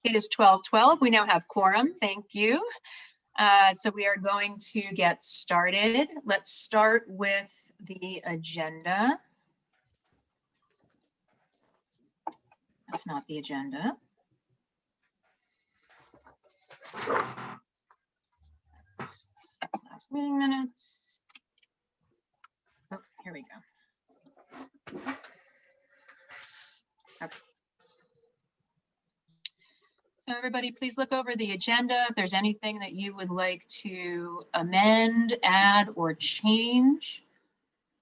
It is 12:12. We now have quorum. Thank you. So we are going to get started. Let's start with the agenda. That's not the agenda. Last meeting minutes. Oh, here we go. Okay. So everybody, please look over the agenda. If there's anything that you would like to amend, add, or change,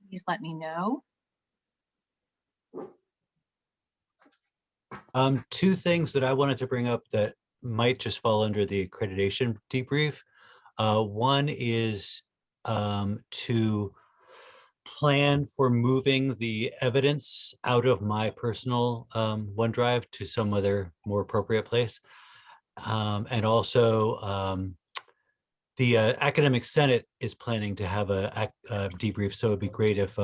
please let me know. Two things that I wanted to bring up that might just fall under the accreditation debrief. One is to plan for moving the evidence out of my personal OneDrive to some other more appropriate place. And also the Academic Senate is planning to have a debrief. So it'd be great if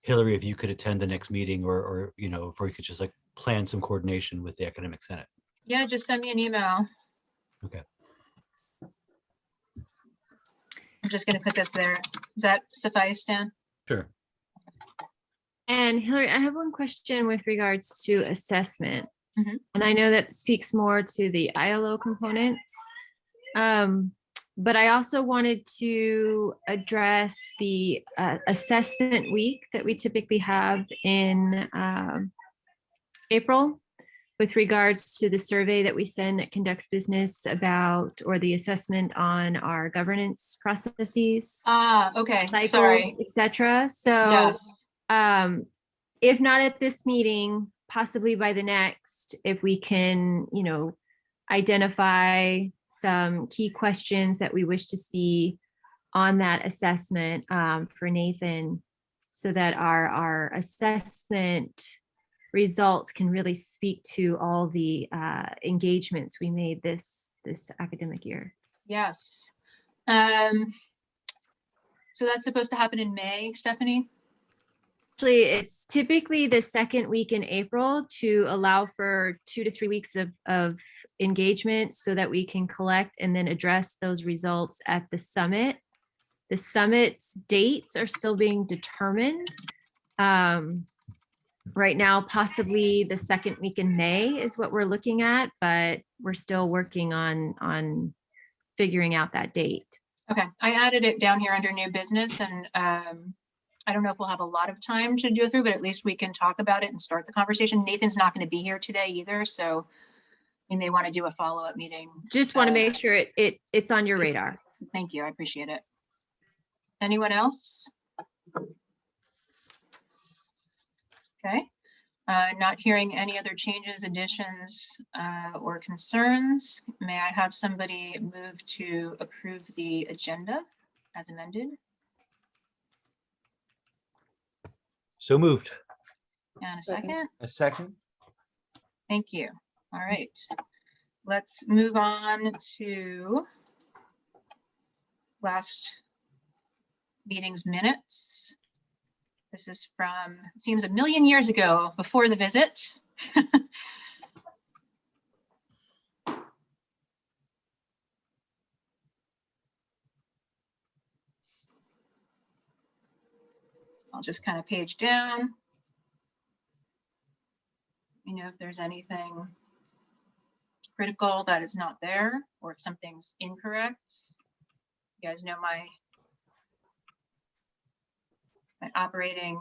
Hillary, if you could attend the next meeting or you know, if we could just like plan some coordination with the Academic Senate. Yeah, just send me an email. Okay. I'm just going to put this there. Does that suffice, Dan? Sure. And Hillary, I have one question with regards to assessment. Mhm. And I know that speaks more to the ILO components. But I also wanted to address the assessment week that we typically have in April with regards to the survey that we send that conducts business about, or the assessment on our governance processes. Okay. Cycles, Sorry. etc. So Yes. if not at this meeting, possibly by the next, if we can, you know, identify some key questions that we wish to see on that assessment for Nathan, so that our assessment results can really speak to all the engagements we made this academic year. Yes. So that's supposed to happen in May, Stephanie? Actually, it's typically the second week in April to allow for 2 to 3 weeks of engagement so that we can collect and then address those results at the summit. The summit's dates are still being determined. Right now, possibly the second week in May is what we're looking at, but we're still working on figuring out that date. Okay, I added it down here under new business, and I don't know if we'll have a lot of time to go through, but at least we can talk about it and start the conversation. Nathan's not going to be here today either, so we may want to do a follow-up meeting. Just want to make sure it's on your radar. Thank you, I appreciate it. Anyone else? Okay, not hearing any other changes, additions, or concerns. May I have somebody move to approve the agenda as amended? So moved. And a second? A second. Thank you. All right. Let's move on to last meeting's minutes. This is from, it seems, a million years ago, before the visit. I'll just kind of page down. You know, if there's anything critical that is not there, or if something's incorrect. You guys know my operating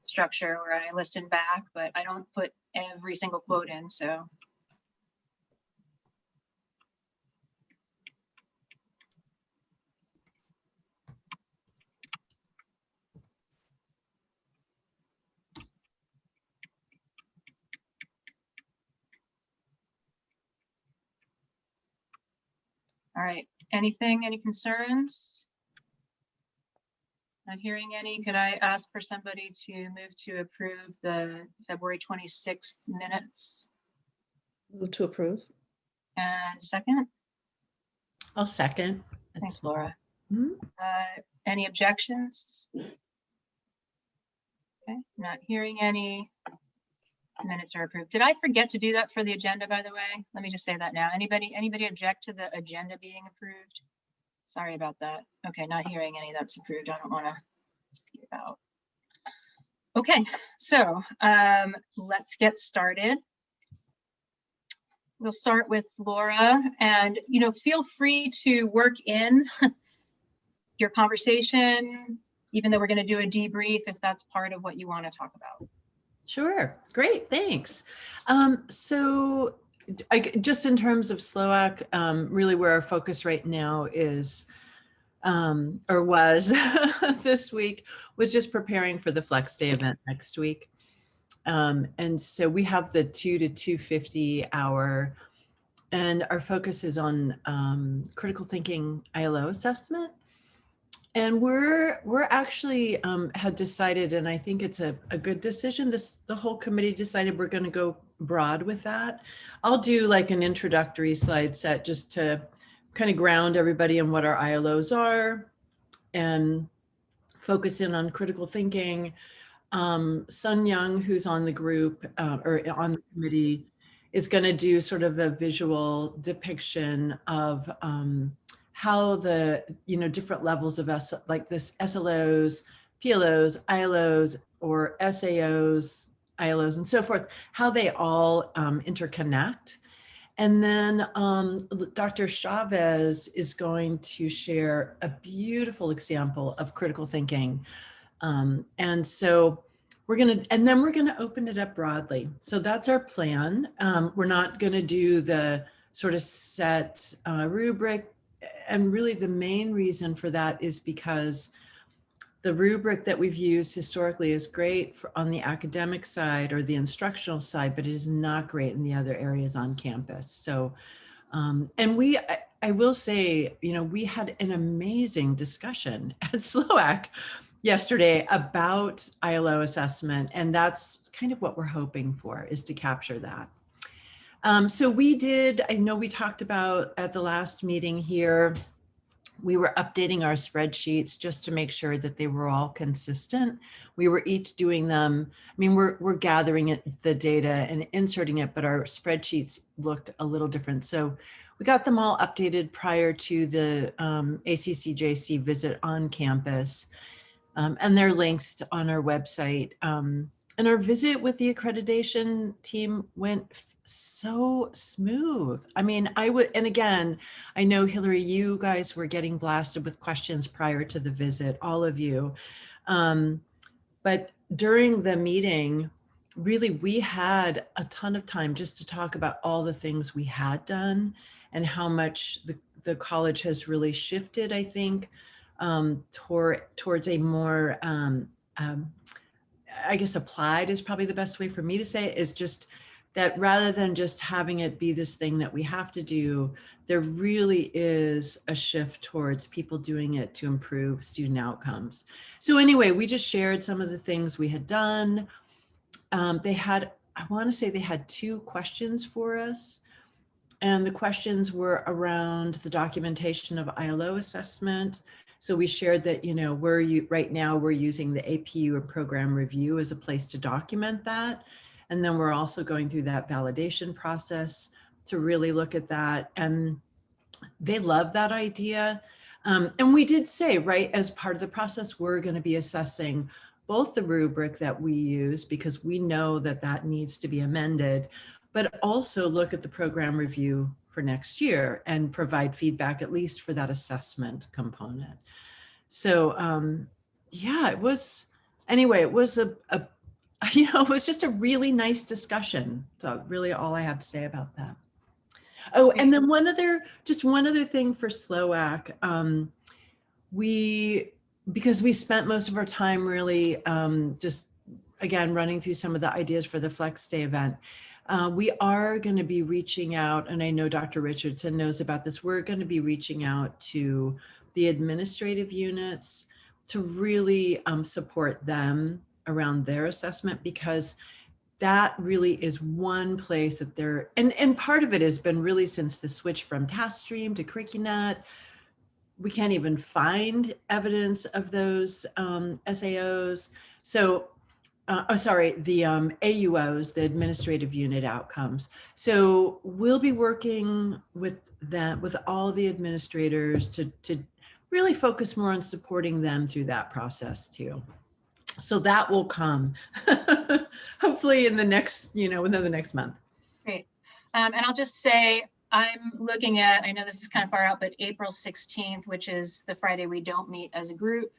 structure where I listen back, but I don't put every single quote in, so. All right, any concerns? Not hearing any. Could I ask for somebody to move to approve the February 26th minutes? Move to approve. And second? I'll second. Thanks, Laura. Mhm. Any objections? Okay, not hearing any. Minutes are approved. Did I forget to do that for the agenda, by the way? Let me just say that now. Anybody object to the agenda being approved? Sorry about that. Okay, not hearing any that's approved. I don't want to give out. Okay, so let's get started. We'll start with Laura, and feel free to work in your conversation, even though we're going to do a debrief if that's part of what you want to talk about. Sure. Great. Thanks. So just in terms of SLOAC, really where our focus right now is, or was this week, was just preparing for the Flex Day event next week. And so we have the 2 to 2:50 hour, and our focus is on critical thinking ILO assessment. And we're actually had decided, and I think it's a good decision. The whole committee decided we're going to go broad with that. I'll do like an introductory slide set just to kind of ground everybody in what our ILOs are and focus in on critical thinking. Sun Young, who's on the group or on the committee, is going to do sort of a visual depiction of how the different levels of like this SLOs, PLOs, ILOs, or SAOs, ILOs, and so forth, how they all interconnect. And then Dr. Chavez is going to share a beautiful example of critical thinking. And so then we're gonna open it up broadly. So that's our plan. We're not gonna do the sort of set rubric. And really the main reason for that is because the rubric that we've used historically is great on the academic side or the instructional side, but it is not great in the other areas on campus. So, and I will say, we had an amazing discussion at SLOAC yesterday about ILO assessment, and that's kind of what we're hoping for, is to capture that. So I know we talked about at the last meeting here, we were updating our spreadsheets just to make sure that they were all consistent. We were each doing them. I mean, we're gathering the data and inserting it, but our spreadsheets looked a little different. So we got them all updated prior to the ACCJC visit on campus. And they're linked on our website. And our visit with the accreditation team went so smooth. I mean, and again, I know Hillary, you guys were getting blasted with questions prior to the visit, all of you. But during the meeting, really, we had a ton of time just to talk about all the things we had done and how much the college has really shifted, I think, towards a more, I guess applied is probably the best way for me to say it, is just that rather than just having it be this thing that we have to do, there really is a shift towards people doing it to improve student outcomes. So anyway, we just shared some of the things we had done. I want to say they had 2 questions for us. And the questions were around the documentation of ILO assessment. So we shared that, right now we're using the APU or program review as a place to document that. And then we're also going through that validation process to really look at that. And they love that idea. And we did say, right, as part of the process, we're going to be assessing both the rubric that we use, because we know that that needs to be amended, but also look at the program review for next year and provide feedback, at least for that assessment component. So yeah, it was it was just a really nice discussion. So really all I have to say about that. Oh, and then one other thing for SLOAC, because we spent most of our time really just, again, running through some of the ideas for the Flex Day event. We are going to be reaching out, and I know Dr. Richardson knows about this, we're going to be reaching out to the administrative units to really support them around their assessment, because that really is one place that they're, and part of it has been really since the switch from TaskStream to CurricuNet, we can't even find evidence of those SAOs. So the AUOs, the administrative unit outcomes. So we'll be working with that, with all the administrators to really focus more on supporting them through that process too. So that will come hopefully in the next, within the next month. Great. And I'll just say, I'm looking at, I know this is kind of far out, but April 16th, which is the Friday we don't meet as a group,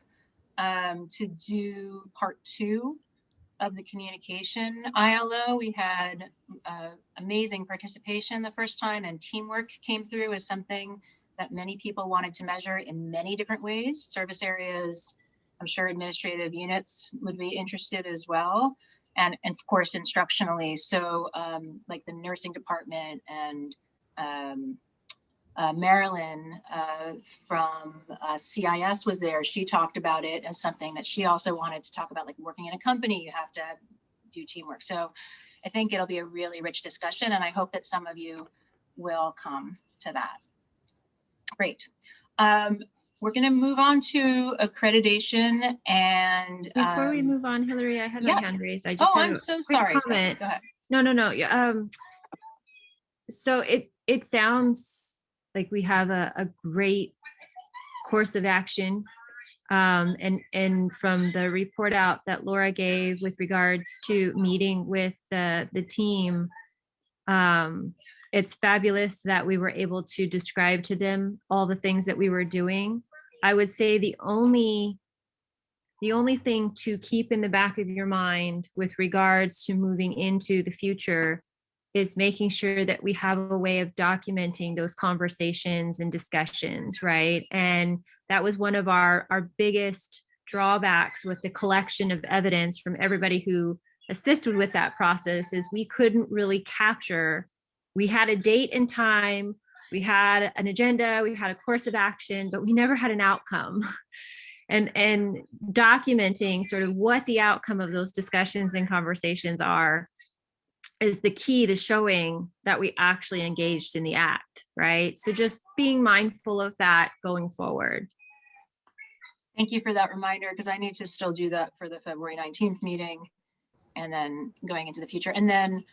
to do part 2 of the communication ILO. We had amazing participation the first time, and teamwork came through as something that many people wanted to measure in many different ways. Service areas, I'm sure administrative units would be interested as well. And of course, instructionally. So like the nursing department and Marilyn from CIS was there. She talked about it as something that she also wanted to talk about, like working in a company, you have to do teamwork. So I think it'll be a really rich discussion, and I hope that some of you will come to that. Great. We're going to move on to accreditation. And before we move on, Hillary, I had my hand raised. I just I'm so sorry. Comment. Go ahead. No. Yeah. So it sounds like we have a great course of action. And from the report out that Laura gave with regards to meeting with the team, it's fabulous that we were able to describe to them all the things that we were doing. I would say the only thing to keep in the back of your mind with regards to moving into the future is making sure that we have a way of documenting those conversations and discussions, right? And that was one of our biggest drawbacks with the collection of evidence from everybody who assisted with that process, is we couldn't really capture. We had a date and time, we had an agenda, we had a course of action, but we never had an outcome. And documenting sort of what the outcome of those discussions and conversations are is the key to showing that we actually engaged in the act, right? So just being mindful of that going forward. Thank you for that reminder, because I need to still do that for the February 19th meeting and then going into the future. And then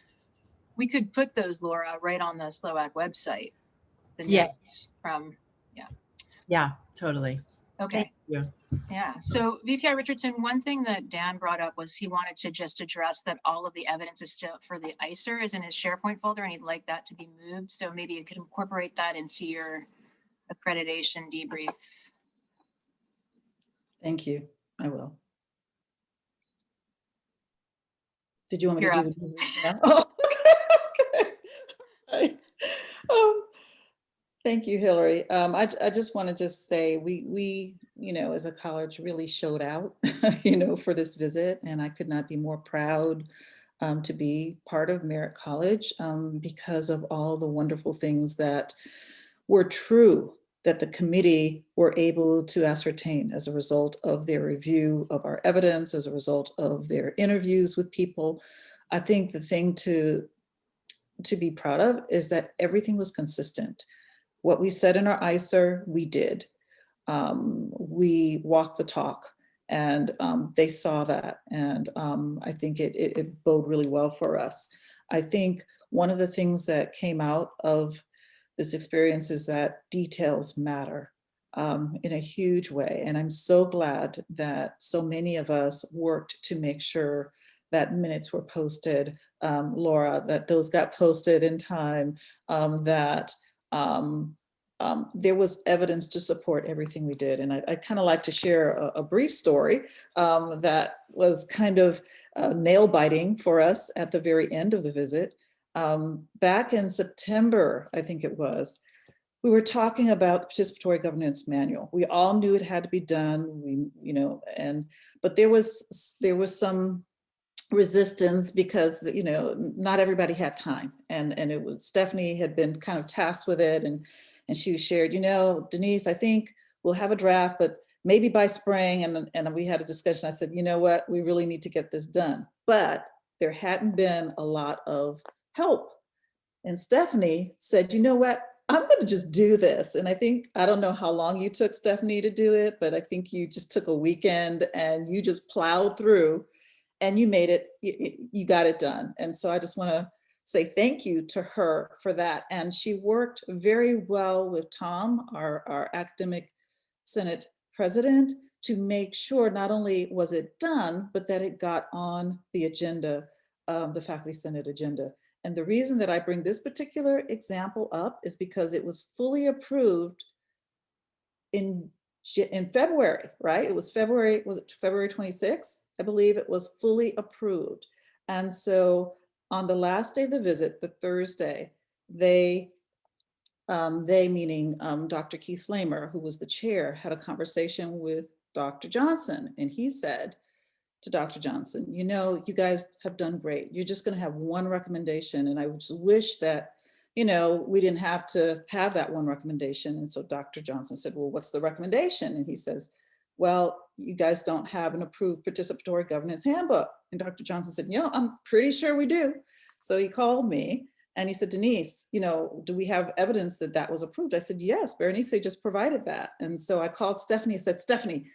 we could put those, Laura, right on the SLOAC website. The notes from, Yeah, totally. Okay. Thank you. Yeah. So VPI Richardson, one thing that Dan brought up was he wanted to just address that all of the evidence is still for the ICER is in his SharePoint folder, and he'd like that to be moved. So maybe you could incorporate that into your accreditation debrief. Thank you. I will. Did you want me You're to up. do the now? Oh, okay. Okay. Thank you, Hillary. I just want to just say we as a college really showed out, for this visit, and I could not be more proud to be part of Merritt College because of all the wonderful things that were true that the committee were able to ascertain as a result of their review of our evidence, as a result of their interviews with people. I think the thing to be proud of is that everything was consistent. What we said in our ICER, we did. We walked the talk, and they saw that. And I think it bode really well for us. I think one of the things that came out of this experience is that details matter in a huge way. And I'm so glad that so many of us worked to make sure that minutes were posted, Laura, that those got posted in time, that there was evidence to support everything we did. And I kind of like to share a brief story that was kind of nail biting for us at the very end of the visit. Back in September, I think it was, we were talking about the participatory governance manual. We all knew it had to be done, but there was some resistance because not everybody had time, and it was Stephanie had been kind of tasked with it, and she shared, Denise, I think we'll have a draft, but maybe by spring. And we had a discussion. I said, you know what, we really need to get this done, but there hadn't been a lot of help. And Stephanie said, you know what, I'm going to just do this. And I don't know how long you took, Stephanie, to do it, but I think you just took a weekend and you just plowed through. and you made it, you got it done. And so I just want to say thank you to her for that. And she worked very well with Tom, our academic Senate president, to make sure not only was it done, but that it got on the agenda, the Faculty Senate agenda. And the reason that I bring this particular example up is because it was fully approved in February, right? It was February, was it February 26th? I believe it was fully approved. And so on the last day of the visit, the Thursday, they meaning Dr. Keith Flamer, who was the chair, had a conversation with Dr. Johnson. And he said to Dr. Johnson, you know, you guys have done great. You're just gonna have one recommendation. And I just wish that, you know, we didn't have to have that one recommendation. And so Dr. Johnson said, well, what's the recommendation? And he says, well, you guys don't have an approved participatory governance handbook. And Dr. Johnson said, you know, I'm pretty sure we do. So he called me and he said, Denise, you know, do we have evidence that that was approved? I said, yes, Berenice just provided that. And so I called Stephanie, I said, Stephanie,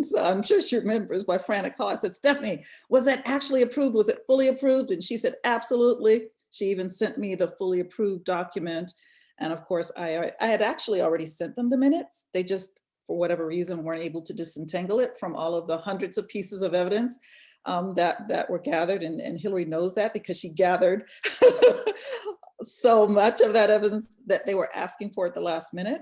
so I'm sure she remembers my frantic call. I said, Stephanie, was that actually approved? Was it fully approved? And she said, absolutely. She even sent me the fully approved document. And of course, I had actually already sent them the minutes. They just, for whatever reason, weren't able to disentangle it from all of the hundreds of pieces of evidence that were gathered. And Hillary knows that because she gathered so much of that evidence that they were asking for at the last minute.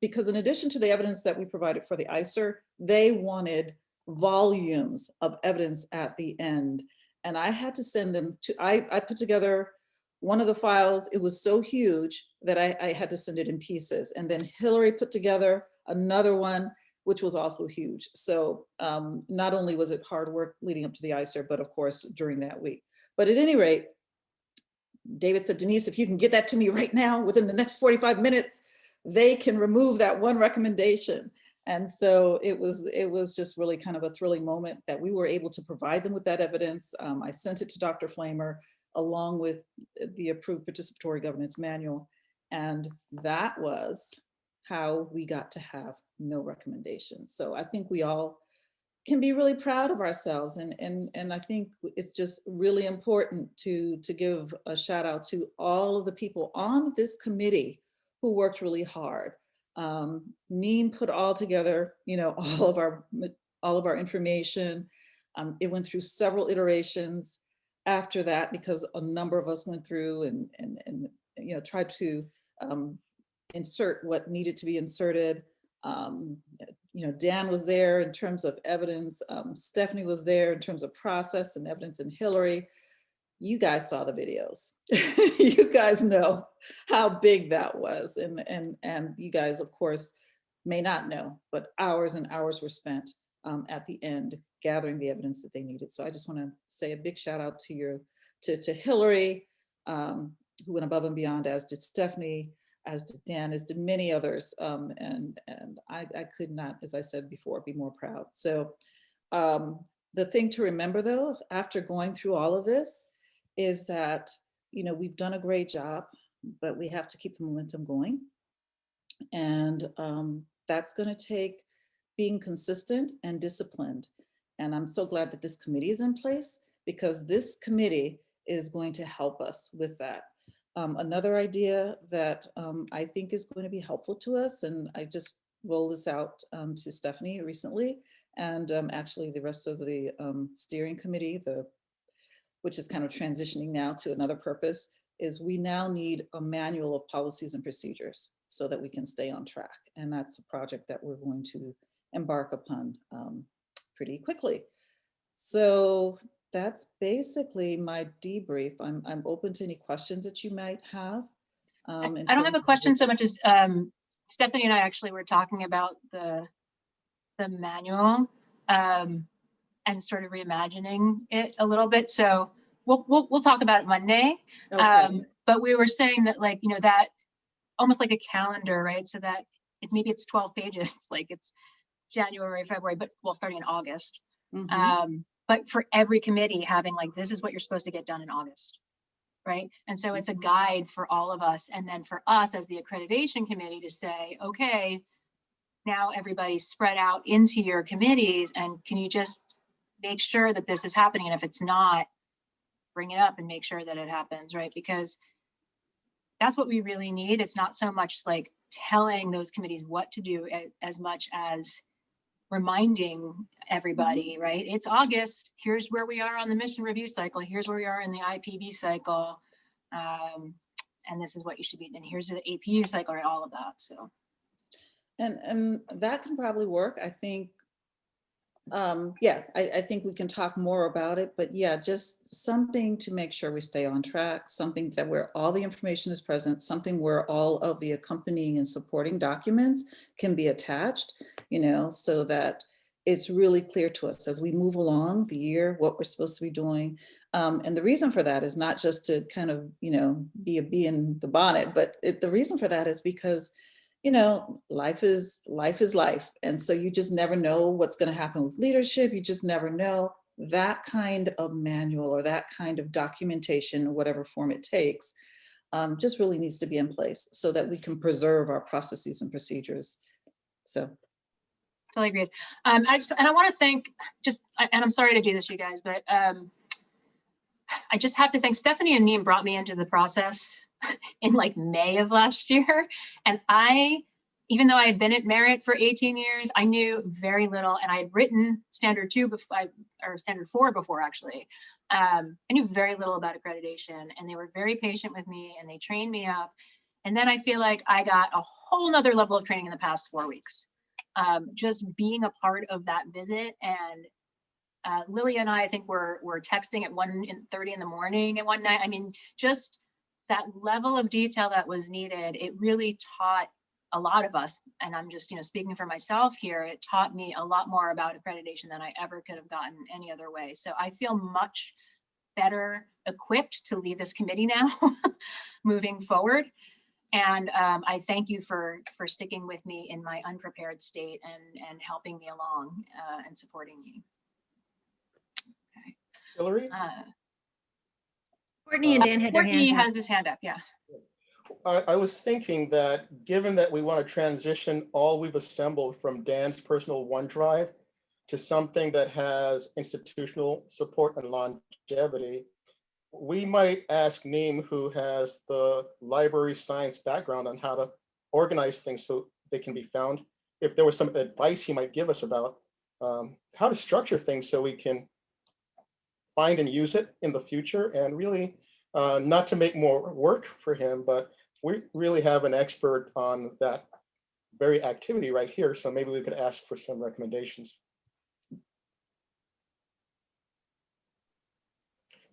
Because in addition to the evidence that we provided for the ICER, they wanted volumes of evidence at the end. And I had to send them to, I put together one of the files. It was so huge that I had to send it in pieces. And then Hillary put together another one, which was also huge. So not only was it hard work leading up to the ICER, but of course, during that week. But at any rate, David said, Denise, if you can get that to me right now, within the next 45 minutes, they can remove that one recommendation. And so it was just really kind of a thrilling moment that we were able to provide them with that evidence. I sent it to Dr. Flamer along with the approved participatory governance manual. And that was how we got to have no recommendations. So I think we all can be really proud of ourselves. And I think it's just really important to give a shout out to all of the people on this committee who worked really hard. Neen put all together, you know, all of our information. It went through several iterations after that because a number of us went through and you know, tried to insert what needed to be inserted. You know, Dan was there in terms of evidence. Stephanie was there in terms of process and evidence, and Hillary. You guys saw the videos. You guys know how big that was. And you guys, of course, may not know, but hours and hours were spent at the end gathering the evidence that they needed. So I just want to say a big shout out to Hillary, who went above and beyond, as did Stephanie, as did Dan, as did many others. And I could not, as I said before, be more proud. So the thing to remember though, after going through all of this, is that, you know, we've done a great job, but we have to keep the momentum going. And that's going to take being consistent and disciplined. And I'm so glad that this committee is in place, because this committee is going to help us with that. Another idea that I think is going to be helpful to us, and I just rolled this out to Stephanie recently, and actually the rest of the steering committee, which is kind of transitioning now to another purpose, is we now need a manual of policies and procedures so that we can stay on track. And that's a project that we're going to embark upon pretty quickly. So that's basically my debrief. I'm open to any questions that you might have. I don't have a question so much as Stephanie and I actually were talking about the manual. And sort of reimagining it a little bit. So we'll talk about it Monday. Okay. But we were saying that, like, you know, that almost like a calendar, right? So that maybe it's 12 pages, like it's January, February, but starting in August. Mm-hmm. But for every committee having like, this is what you're supposed to get done in August, right? And so it's a guide for all of us. And then for us as the accreditation committee to say, okay, now everybody's spread out into your committees, and can you just make sure that this is happening. And if it's not, bring it up and make sure that it happens, right? Because that's what we really need. It's not so much like telling those committees what to do as much as reminding everybody, right? It's August. Here's where we are on the mission review cycle. Here's where we are in the IPB cycle. And this is what you should be. And here's the APU cycle, right? All of that. So. And that can probably work. I think, yeah, I think we can talk more about it, but yeah, just something to make sure we stay on track, something that where all the information is present, something where all of the accompanying and supporting documents can be attached, you know, so that it's really clear to us as we move along the year, what we're supposed to be doing. And the reason for that is not just to kind of, you know, be a bee in the bonnet, but the reason for that is because, you know, life is life. And so you just never know what's going to happen with leadership. You just never know. That kind of manual or that kind of documentation, whatever form it takes, just really needs to be in place so that we can preserve our processes and procedures. So. Totally agreed. I want to thank and I'm sorry to do this, you guys, but I just have to thank Stephanie and Neem brought me into the process in like May of last year. And even though I had been at Merritt for 18 years, I knew very little, and I had written Standard 2 before, or Standard 4 before actually. I knew very little about accreditation, and they were very patient with me and they trained me up. And then I feel like I got a whole nother level of training in the past 4 weeks. Just being a part of that visit, and Lily and I think were texting at 1:30 in the morning and one night. I mean, just that level of detail that was needed, it really taught a lot of us, and I'm just, you know, speaking for myself here, it taught me a lot more about accreditation than I ever could have gotten any other way. So I feel much better equipped to lead this committee now moving forward. And I thank you for sticking with me in my unprepared state and helping me along and supporting me. Okay. Hillary? Courtney and Dan had their Courtney hands up. has his hand up, yeah. I was thinking that given that we want to transition all we've assembled from Dan's personal OneDrive to something that has institutional support and longevity, we might ask Neem, who has the library science background, on how to organize things so they can be found. If there was some advice he might give us about how to structure things so we can find and use it in the future, and really not to make more work for him, but we really have an expert on that very activity right here. So maybe we could ask for some recommendations.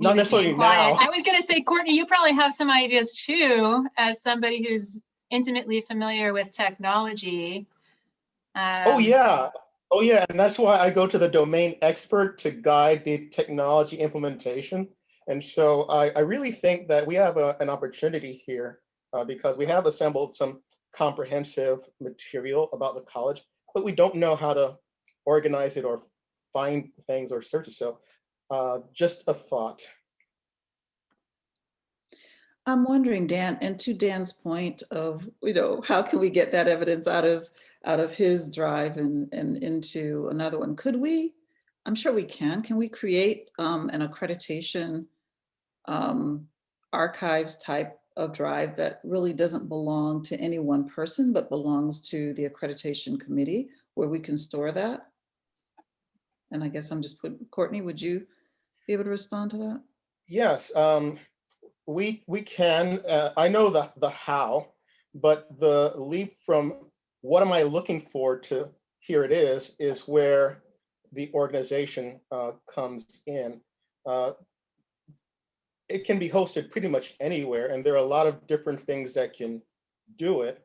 Not necessarily now. I was going to say, Courtney, you probably have some ideas too, as somebody who's intimately familiar with technology. Oh yeah, and that's why I go to the domain expert to guide the technology implementation. And so I really think that we have an opportunity here because we have assembled some comprehensive material about the college, but we don't know how to organize it or find things or search it. So just a thought. I'm wondering, Dan, and to Dan's point of, you know, how can we get that evidence out of his drive and into another one? Could we, I'm sure we can we create an accreditation archives type of drive that really doesn't belong to any one person, but belongs to the accreditation committee, where we can store that? And I guess I'm just putting, Courtney, would you be able to respond to that? Yes, we can. I know the how, but the leap from what am I looking for to here it is where the organization comes in. It can be hosted pretty much anywhere, and there are a lot of different things that can do it.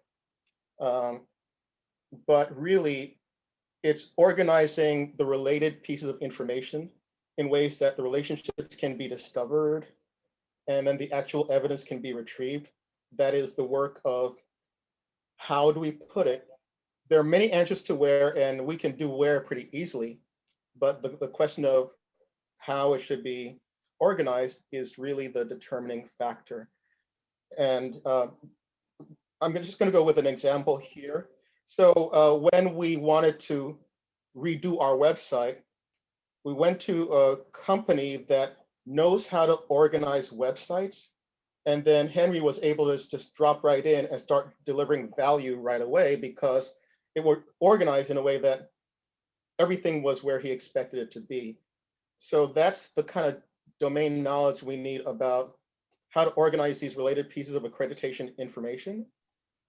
But really, it's organizing the related pieces of information in ways that the relationships can be discovered, and then the actual evidence can be retrieved. That is the work of, how do we put it? There are many answers to where, and we can do where pretty easily, but the question of how it should be organized is really the determining factor. And I'm just going to go with an example here. So when we wanted to redo our website, we went to a company that knows how to organize websites. And then Henry was able to just drop right in and start delivering value right away because it was organized in a way that everything was where he expected it to be. So that's the kind of domain knowledge we need about how to organize these related pieces of accreditation information,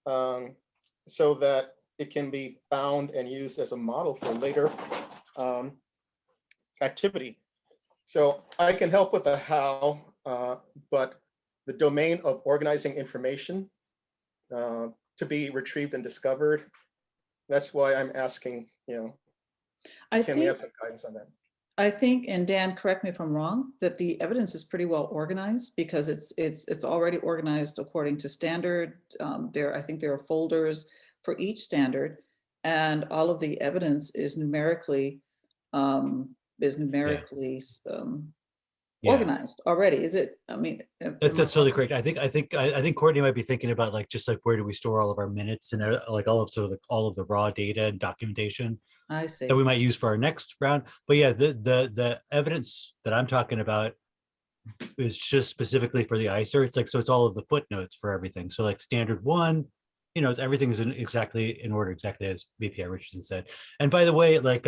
so that it can be found and used as a model for later activity. So I can help with the how, but the domain of organizing information to be retrieved and discovered, that's why I'm asking, can we have some guidance on that? I think, and Dan, correct me if I'm wrong, that the evidence is pretty well organized because it's already organized according to standard. I think there are folders for each standard, and all of the evidence is numerically organized already. Is it? I mean, that's totally correct. I think Courtney might be thinking about like just like where do we store all of our minutes and like all of the raw data and documentation. I see. That we might use for our next round. But yeah, the evidence that I'm talking about is just specifically for the ICER. It's like, so it's all of the footnotes for everything. So like standard one, everything is exactly in order, exactly as BPI Richardson said. And by the way, like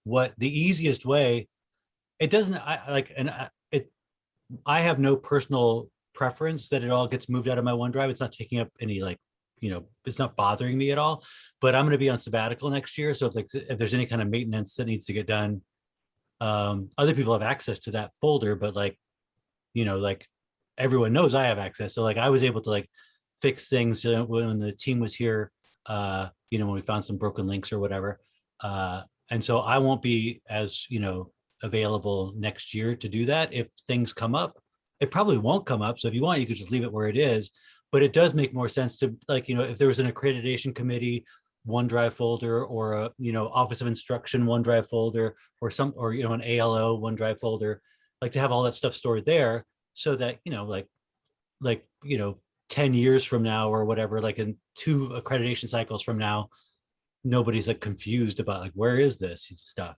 what the easiest way, it doesn't, I have no personal preference that it all gets moved out of my OneDrive. It's not taking up any like, it's not bothering me at all, but I'm going to be on sabbatical next year. So if there's any kind of maintenance that needs to get done, other people have access to that folder, but like everyone knows I have access. So like I was able to like fix things when the team was here, when we found some broken links or whatever. And so I won't be as, available next year to do that. If things come up, it probably won't come up. So if you want, you could just leave it where it is. But it does make more sense to like, if there was an accreditation committee OneDrive folder or a, Office of Instruction OneDrive folder or an ALO OneDrive folder, like to have all that stuff stored there so that, 10 years from now or whatever, like in 2 accreditation cycles from now, nobody's like confused about like, where is this stuff,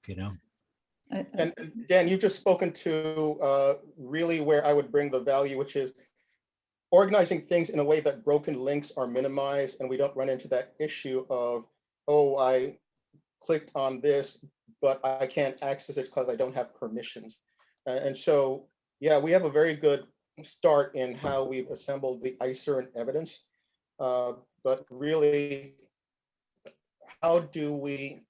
And Dan, you've just spoken to really where I would bring the value, which is organizing things in a way that broken links are minimized and we don't run into that issue of, oh, I clicked on this, but I can't access it because I don't have permissions. And so, yeah, we have a very good start in how we've assembled the ICER and evidence. But really, how do we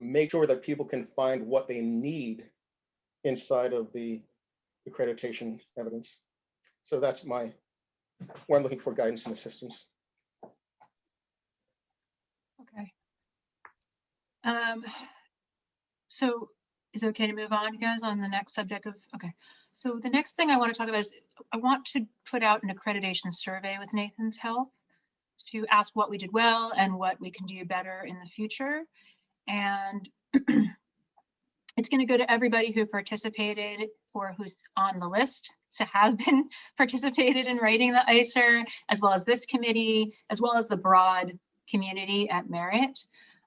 make sure that people can find what they need inside of the accreditation evidence? So that's where I'm looking for guidance and assistance. Okay. So is it okay to move on, guys, on the next subject of, okay. So the next thing I want to talk about is I want to put out an accreditation survey with Nathan's help to ask what we did well and what we can do better in the future. And it's going to go to everybody who participated or who's on the list to have been participated in writing the ICER, as well as this committee, as well as the broad community at Merritt.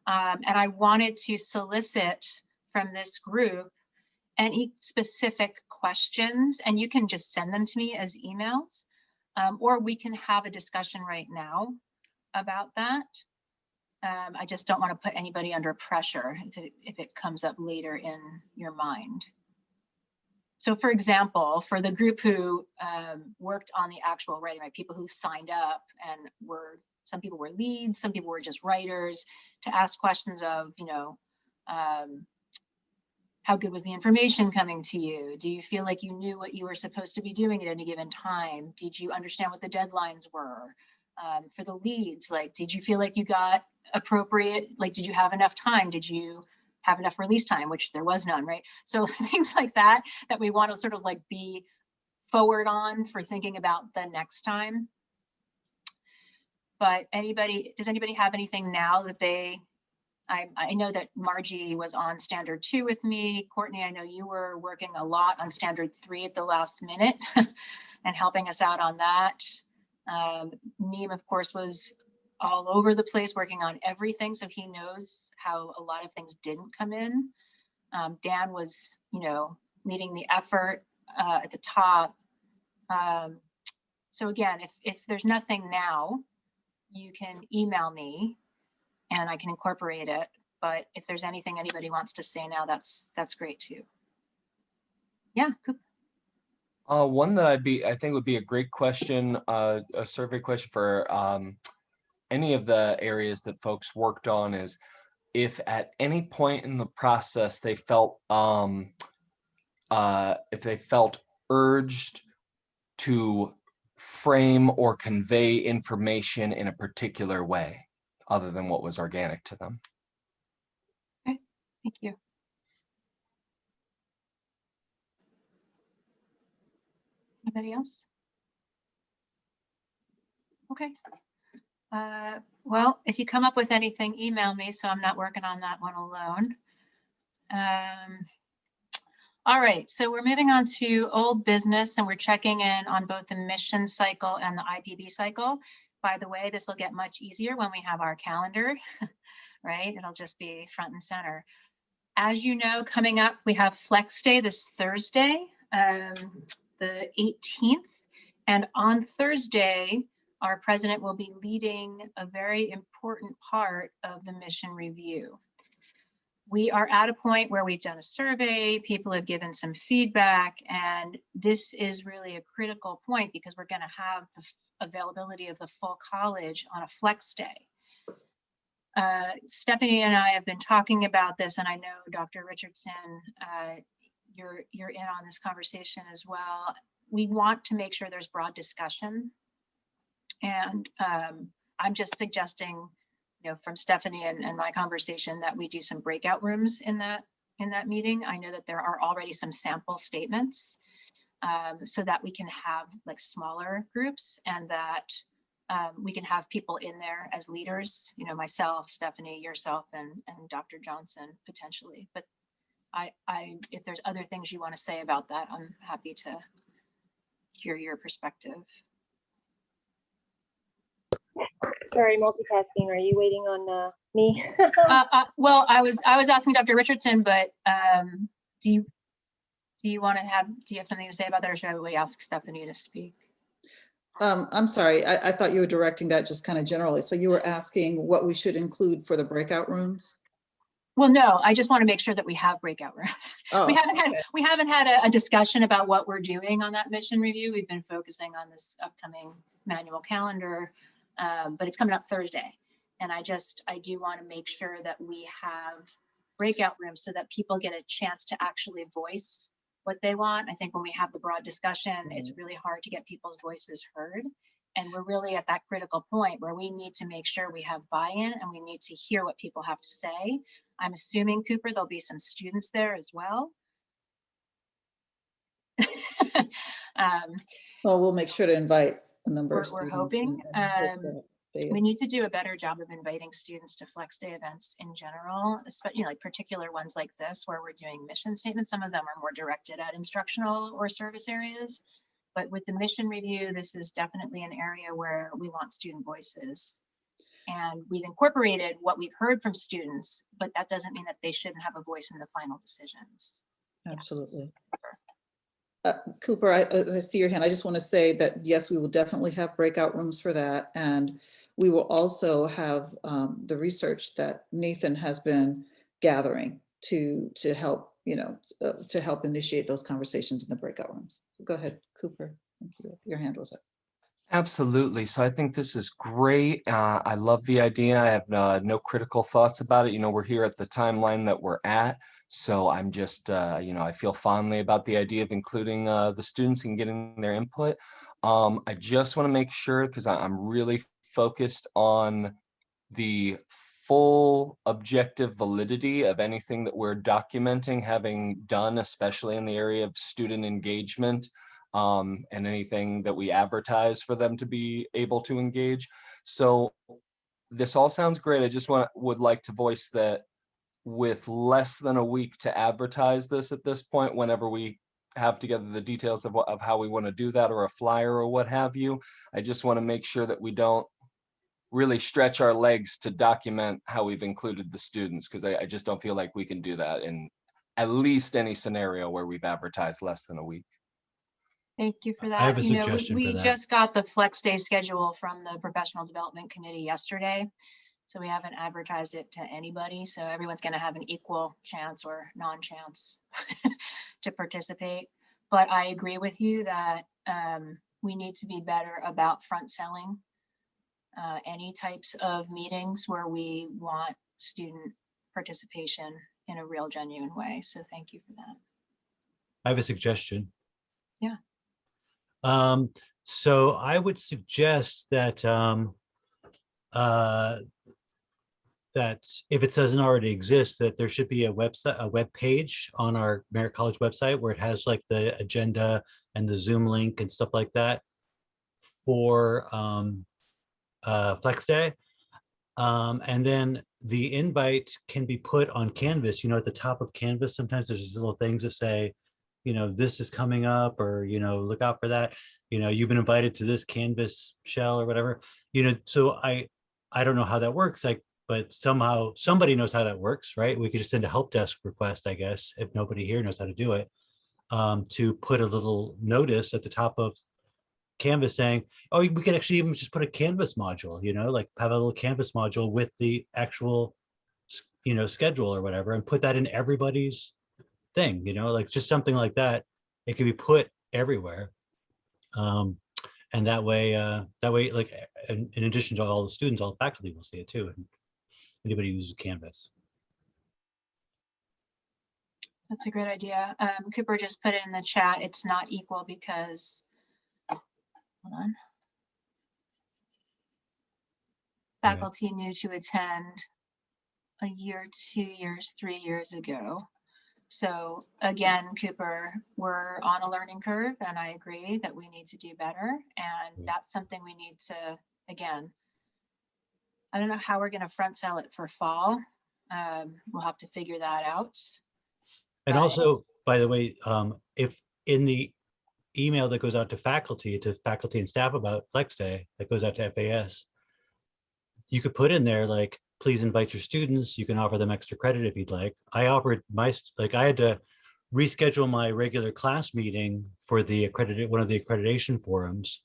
And I wanted to solicit from this group any specific questions, and you can just send them to me as emails, or we can have a discussion right now about that. I just don't want to put anybody under pressure if it comes up later in your mind. So for example, for the group who worked on the actual writing, right, people who signed up and some people were leads, some people were just writers, to ask questions of, how good was the information coming to you? Do you feel like you knew what you were supposed to be doing at any given time? Did you understand what the deadlines were? For the leads, like, did you feel like you got appropriate, like, did you have enough time? Did you have enough release time, which there was none, right? So things like that we want to sort of like be forward on for thinking about the next time. But does anybody have anything now that I know that Margie was on standard 2 with me. Courtney, I know you were working a lot on standard 3 at the last minute and helping us out on that. Neem, of course, was all over the place working on everything, so he knows how a lot of things didn't come in. Dan was, leading the effort at the top. So again, if there's nothing now, you can email me and I can incorporate it. But if there's anything anybody wants to say now, that's great too. Yeah. One that I think would be a great question, a survey question for any of the areas that folks worked on is if at any point in the process they felt urged to frame or convey information in a particular way other than what was organic to them. Okay, thank you. Anybody else? Okay. Well, if you come up with anything, email me, so I'm not working on that one alone. All right, so we're moving on to old business, and we're checking in on both the mission cycle and the IPB cycle. By the way, this will get much easier when we have our calendar, right? It'll just be front and center. As you know, coming up, we have Flex Day this Thursday, the 18th. And on Thursday, our president will be leading a very important part of the mission review. We are at a point where we've done a survey, people have given some feedback, and this is really a critical point because we're going to have the availability of the full college on a Flex Day. Stephanie and I have been talking about this, and I know Dr. Richardson, you're in on this conversation as well. We want to make sure there's broad discussion, and I'm just suggesting, from Stephanie and my conversation, that we do some breakout rooms in that meeting. I know that there are already some sample statements, so that we can have like smaller groups, and that we can have people in there as leaders, myself, Stephanie, yourself, and Dr. Johnson potentially. But if there's other things you want to say about that, I'm happy to hear your perspective. Sorry, multitasking. Are you waiting on me? Well, I was asking Dr. Richardson, but do you have something to say about that, or should I ask Stephanie to speak? I'm sorry, I thought you were directing that just kind of generally. So you were asking what we should include for the breakout rooms? Well, no, I just want to make sure that we have breakout rooms. Oh, we haven't had a discussion about what we're doing on that mission review. We've been focusing on this upcoming manual calendar, but it's coming up Thursday. And I do want to make sure that we have breakout rooms so that people get a chance to actually voice what they want. I think when we have the broad discussion, it's really hard to get people's voices heard. And we're really at that critical point where we need to make sure we have buy-in and we need to hear what people have to say. I'm assuming, Cooper, there'll be some students there as well. Well, we'll make sure to invite a number of We're students. hoping. And We need to do a better job of inviting students to Flex Day events in general, especially like particular ones like this where we're doing mission statements. Some of them are more directed at instructional or service areas. But with the mission review, this is definitely an area where we want student voices. And we've incorporated what we've heard from students, but that doesn't mean that they shouldn't have a voice in the final decisions. absolutely. Yes. Cooper, I see your hand. I just want to say that, yes, we will definitely have breakout rooms for that. And we will also have the research that Nathan has been gathering to help, to help initiate those conversations in the breakout rooms. So go ahead, Cooper. Thank you. Your hand was up. Absolutely. So I think this is great. I love the idea. I have no critical thoughts about it. We're here at the timeline that we're at. So I'm just, I feel fondly about the idea of including the students and getting their input. I just want to make sure, because I'm really focused on the full objective validity of anything that we're documenting, having done, especially in the area of student engagement. And anything that we advertise for them to be able to engage. So this all sounds great. I just would like to voice that with less than a week to advertise this at this point, whenever we have together the details of how we want to do that, or a flyer or what have you, I just want to make sure that we don't really stretch our legs to document how we've included the students, because I just don't feel like we can do that in at least any scenario where we've advertised less than a week. Thank you for I have that. a You know, suggestion for we that. just got the flex day schedule from the Professional Development Committee yesterday. So we haven't advertised it to anybody. So everyone's going to have an equal chance or non-chance to participate. But I agree with you that we need to be better about front selling any types of meetings where we want student participation in a real genuine way. So thank you for that. I have a suggestion. Yeah. So I would suggest that that if it doesn't already exist, that there should be a website, a web page on our Merritt College website where it has like the agenda and the Zoom link and stuff like that for Flex Day. And then the invite can be put on Canvas. You know, at the top of Canvas, sometimes there's these little things that say, you know, this is coming up, or, you know, look out for that. You know, you've been invited to this Canvas shell or whatever, you know. So I don't know how that works, like, but somehow somebody knows how that works, right? We could just send a help desk request, I guess, if nobody here knows how to do it, to put a little notice at the top of Canvas saying, oh, we could actually even just put a Canvas module, you know, like have a little Canvas module with the actual, you know, schedule or whatever, and put that in everybody's thing, you know, like just something like that. It can be put everywhere. And that way, like in addition to all the students, all the faculty will see it too. And anybody who uses Canvas. That's a great idea. Cooper just put it in the chat. It's not equal because, hold on. Yeah. Faculty new to attend a year, 2 years, 3 years ago. So again, Cooper, we're on a learning curve, and I agree that we need to do better. And that's something we need to, again, I don't know how we're going to front sell it for fall. We'll have to figure that out. And But also, by the way, if in the email that goes out to faculty and staff about Flex Day, that goes out to FAS, you could put in there like, please invite your students. You can offer them extra credit if you'd like. I offered I had to reschedule my regular class meeting for the one of the accreditation forums.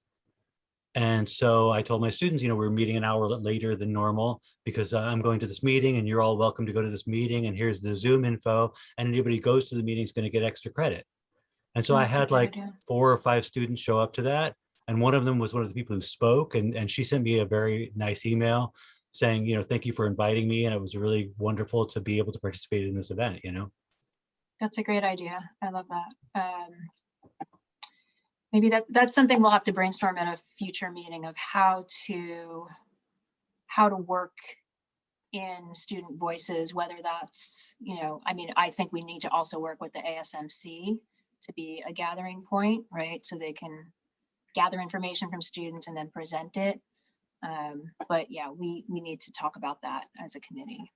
And so I told my students, you know, we're meeting an hour later than normal because I'm going to this meeting and you're all welcome to go to this meeting. And here's the Zoom info. And anybody who goes to the meeting is going to get extra credit. And so I had like 4 or 5 students show up to that. And one of them was one of the people who spoke. And she sent me a very nice email saying, you know, thank you for inviting me. And it was really wonderful to be able to participate in this event, you know. That's a great idea. I love that. Maybe that's something we'll have to brainstorm at a future meeting of how to work in student voices, whether that's, you know, I mean, I think we need to also work with the ASMC to be a gathering point, right? So they can gather information from students and then present it. But yeah, we need to talk about that as a committee.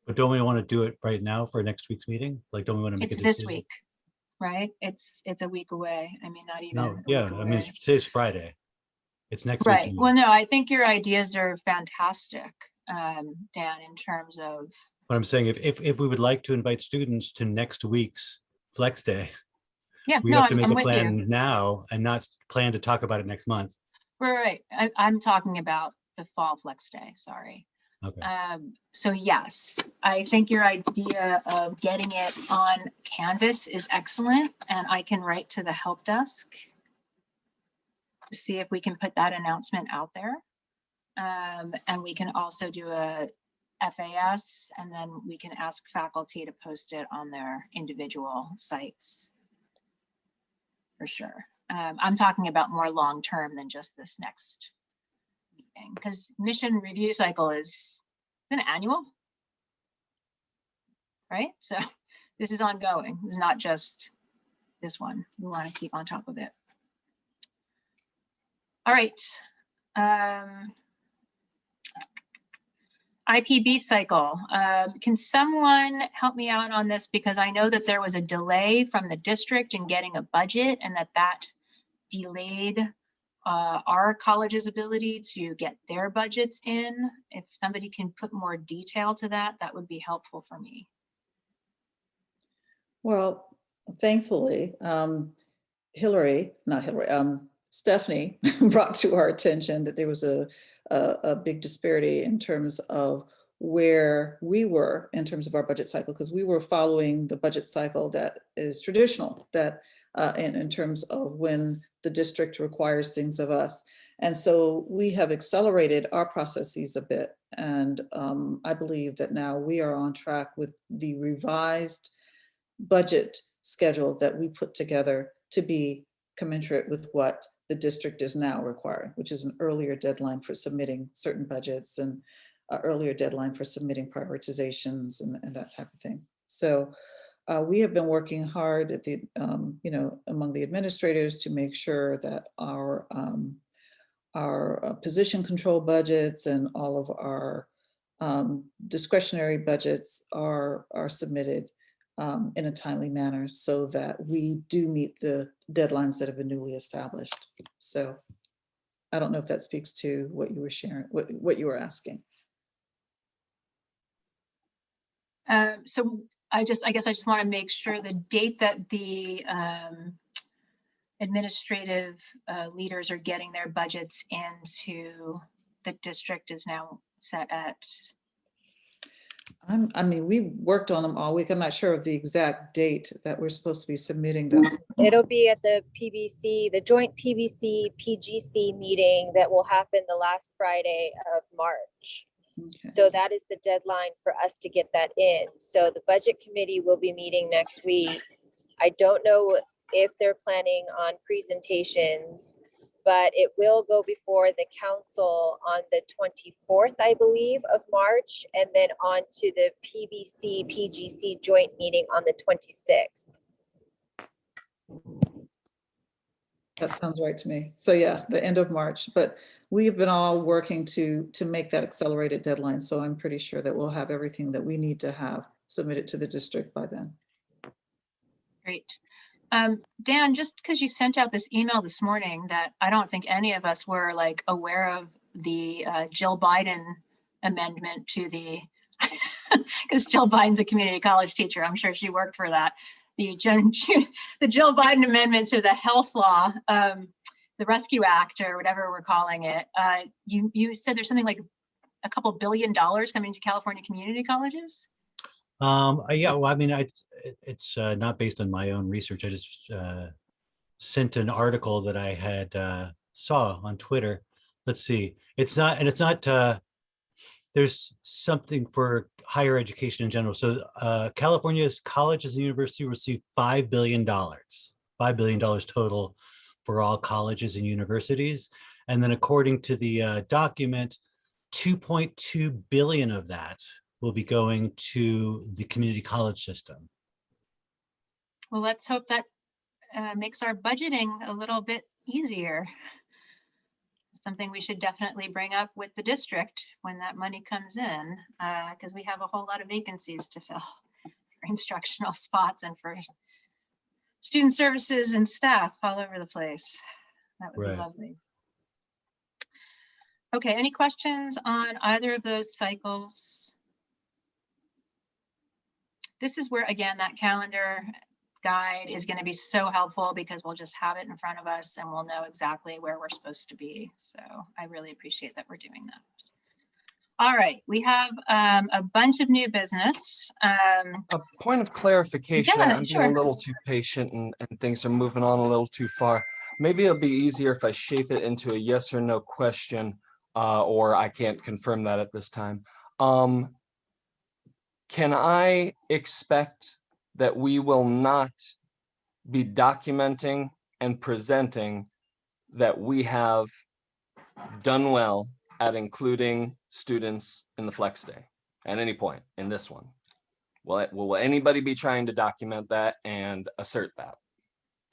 But don't we want to do it right now for next week's meeting? Like, don't we want to make It's a this decision? week, right? It's a week away. I mean, not even. No, yeah, I mean, today's Friday. It's next right. week. Well, no, I think your ideas are fantastic, Dan, in terms of. What I'm saying, if we would like to invite students to next week's Flex Day, Yeah, we no, have to make I'm a with plan you. now and not plan to talk about it next month. Right. I'm talking about the fall Flex Day. Sorry. Okay. So yes, I think your idea of getting it on Canvas is excellent, and I can write to the help desk to see if we can put that announcement out there. And we can also do a FAS, and then we can ask faculty to post it on their individual sites for sure. I'm talking about more long-term than just this next meeting, because mission review cycle is an annual, right? So this is ongoing. It's not just this one. We want to keep on top of it. All right. IPB cycle. Can someone help me out on this? Because I know that there was a delay from the district in getting a budget, and that delayed our college's ability to get their budgets in. If somebody can put more detail to that, that would be helpful for me. Well, thankfully, Stephanie brought to our attention that there was a big disparity in terms of where we were in terms of our budget cycle, because we were following the budget cycle that is traditional, that in terms of when the district requires things of us. And so we have accelerated our processes a bit. And I believe that now we are on track with the revised budget schedule that we put together to be commensurate with what the district is now requiring, which is an earlier deadline for submitting certain budgets and an earlier deadline for submitting prioritizations and that type of thing. So we have been working hard at the, among the administrators to make sure that our position control budgets and all of our discretionary budgets are submitted in a timely manner so that we do meet the deadlines that have been newly established. So I don't know if that speaks to what you were sharing, what you were asking. So I guess I just want to make sure the date that the administrative leaders are getting their budgets into the district is now set at. I mean, we worked on them all week. I'm not sure of the exact date that we're supposed to be submitting them. It'll be at the PBC, the joint PBC PGC meeting that will happen the last Friday of March. Okay. So that is the deadline for us to get that in. So the budget committee will be meeting next week. I don't know if they're planning on presentations, but it will go before the council on the 24th, I believe, of March, and then on to the PBC PGC joint meeting on the 26th. That sounds right to me. So yeah, the end of March, but we've been all working to make that accelerated deadline. So I'm pretty sure that we'll have everything that we need to have submitted to the district by then. Great. Dan, just because you sent out this email this morning that I don't think any of us were like aware of the Jill Biden amendment to the, because Jill Biden's a community college teacher. I'm sure she worked for that. The Jill Biden amendment to the health law, the Rescue Act or whatever we're calling it. You said there's something like a couple $2 billion coming to California community colleges? Yeah, well, I mean, it's not based on my own research. I just sent an article that I had saw on Twitter. Let's see. It's not, there's something for higher education in general. So California's colleges and universities received $5 billion total for all colleges and universities. And then according to the document, 2.2 billion of that will be going to the community college system. Well, let's hope that makes our budgeting a little bit easier. Something we should definitely bring up with the district when that money comes in, because we have a whole lot of vacancies to fill for instructional spots and for student services and staff all over the place. That would be lovely. Okay, any questions on either of those cycles? This is where, again, that calendar guide is going to be so helpful because we'll just have it in front of us and we'll know exactly where we're supposed to be. So I really appreciate that we're doing that. All right, we have a bunch of new business. A point of clarification, Yeah, I'm sure. being a little too patient and things are moving on a little too far. Maybe it'll be easier if I shape it into a yes or no question, or I can't confirm that at this time. Can I expect that we will not be documenting and presenting that we have done well at including students in the flex day at any point in this one? Will anybody be trying to document that and assert that?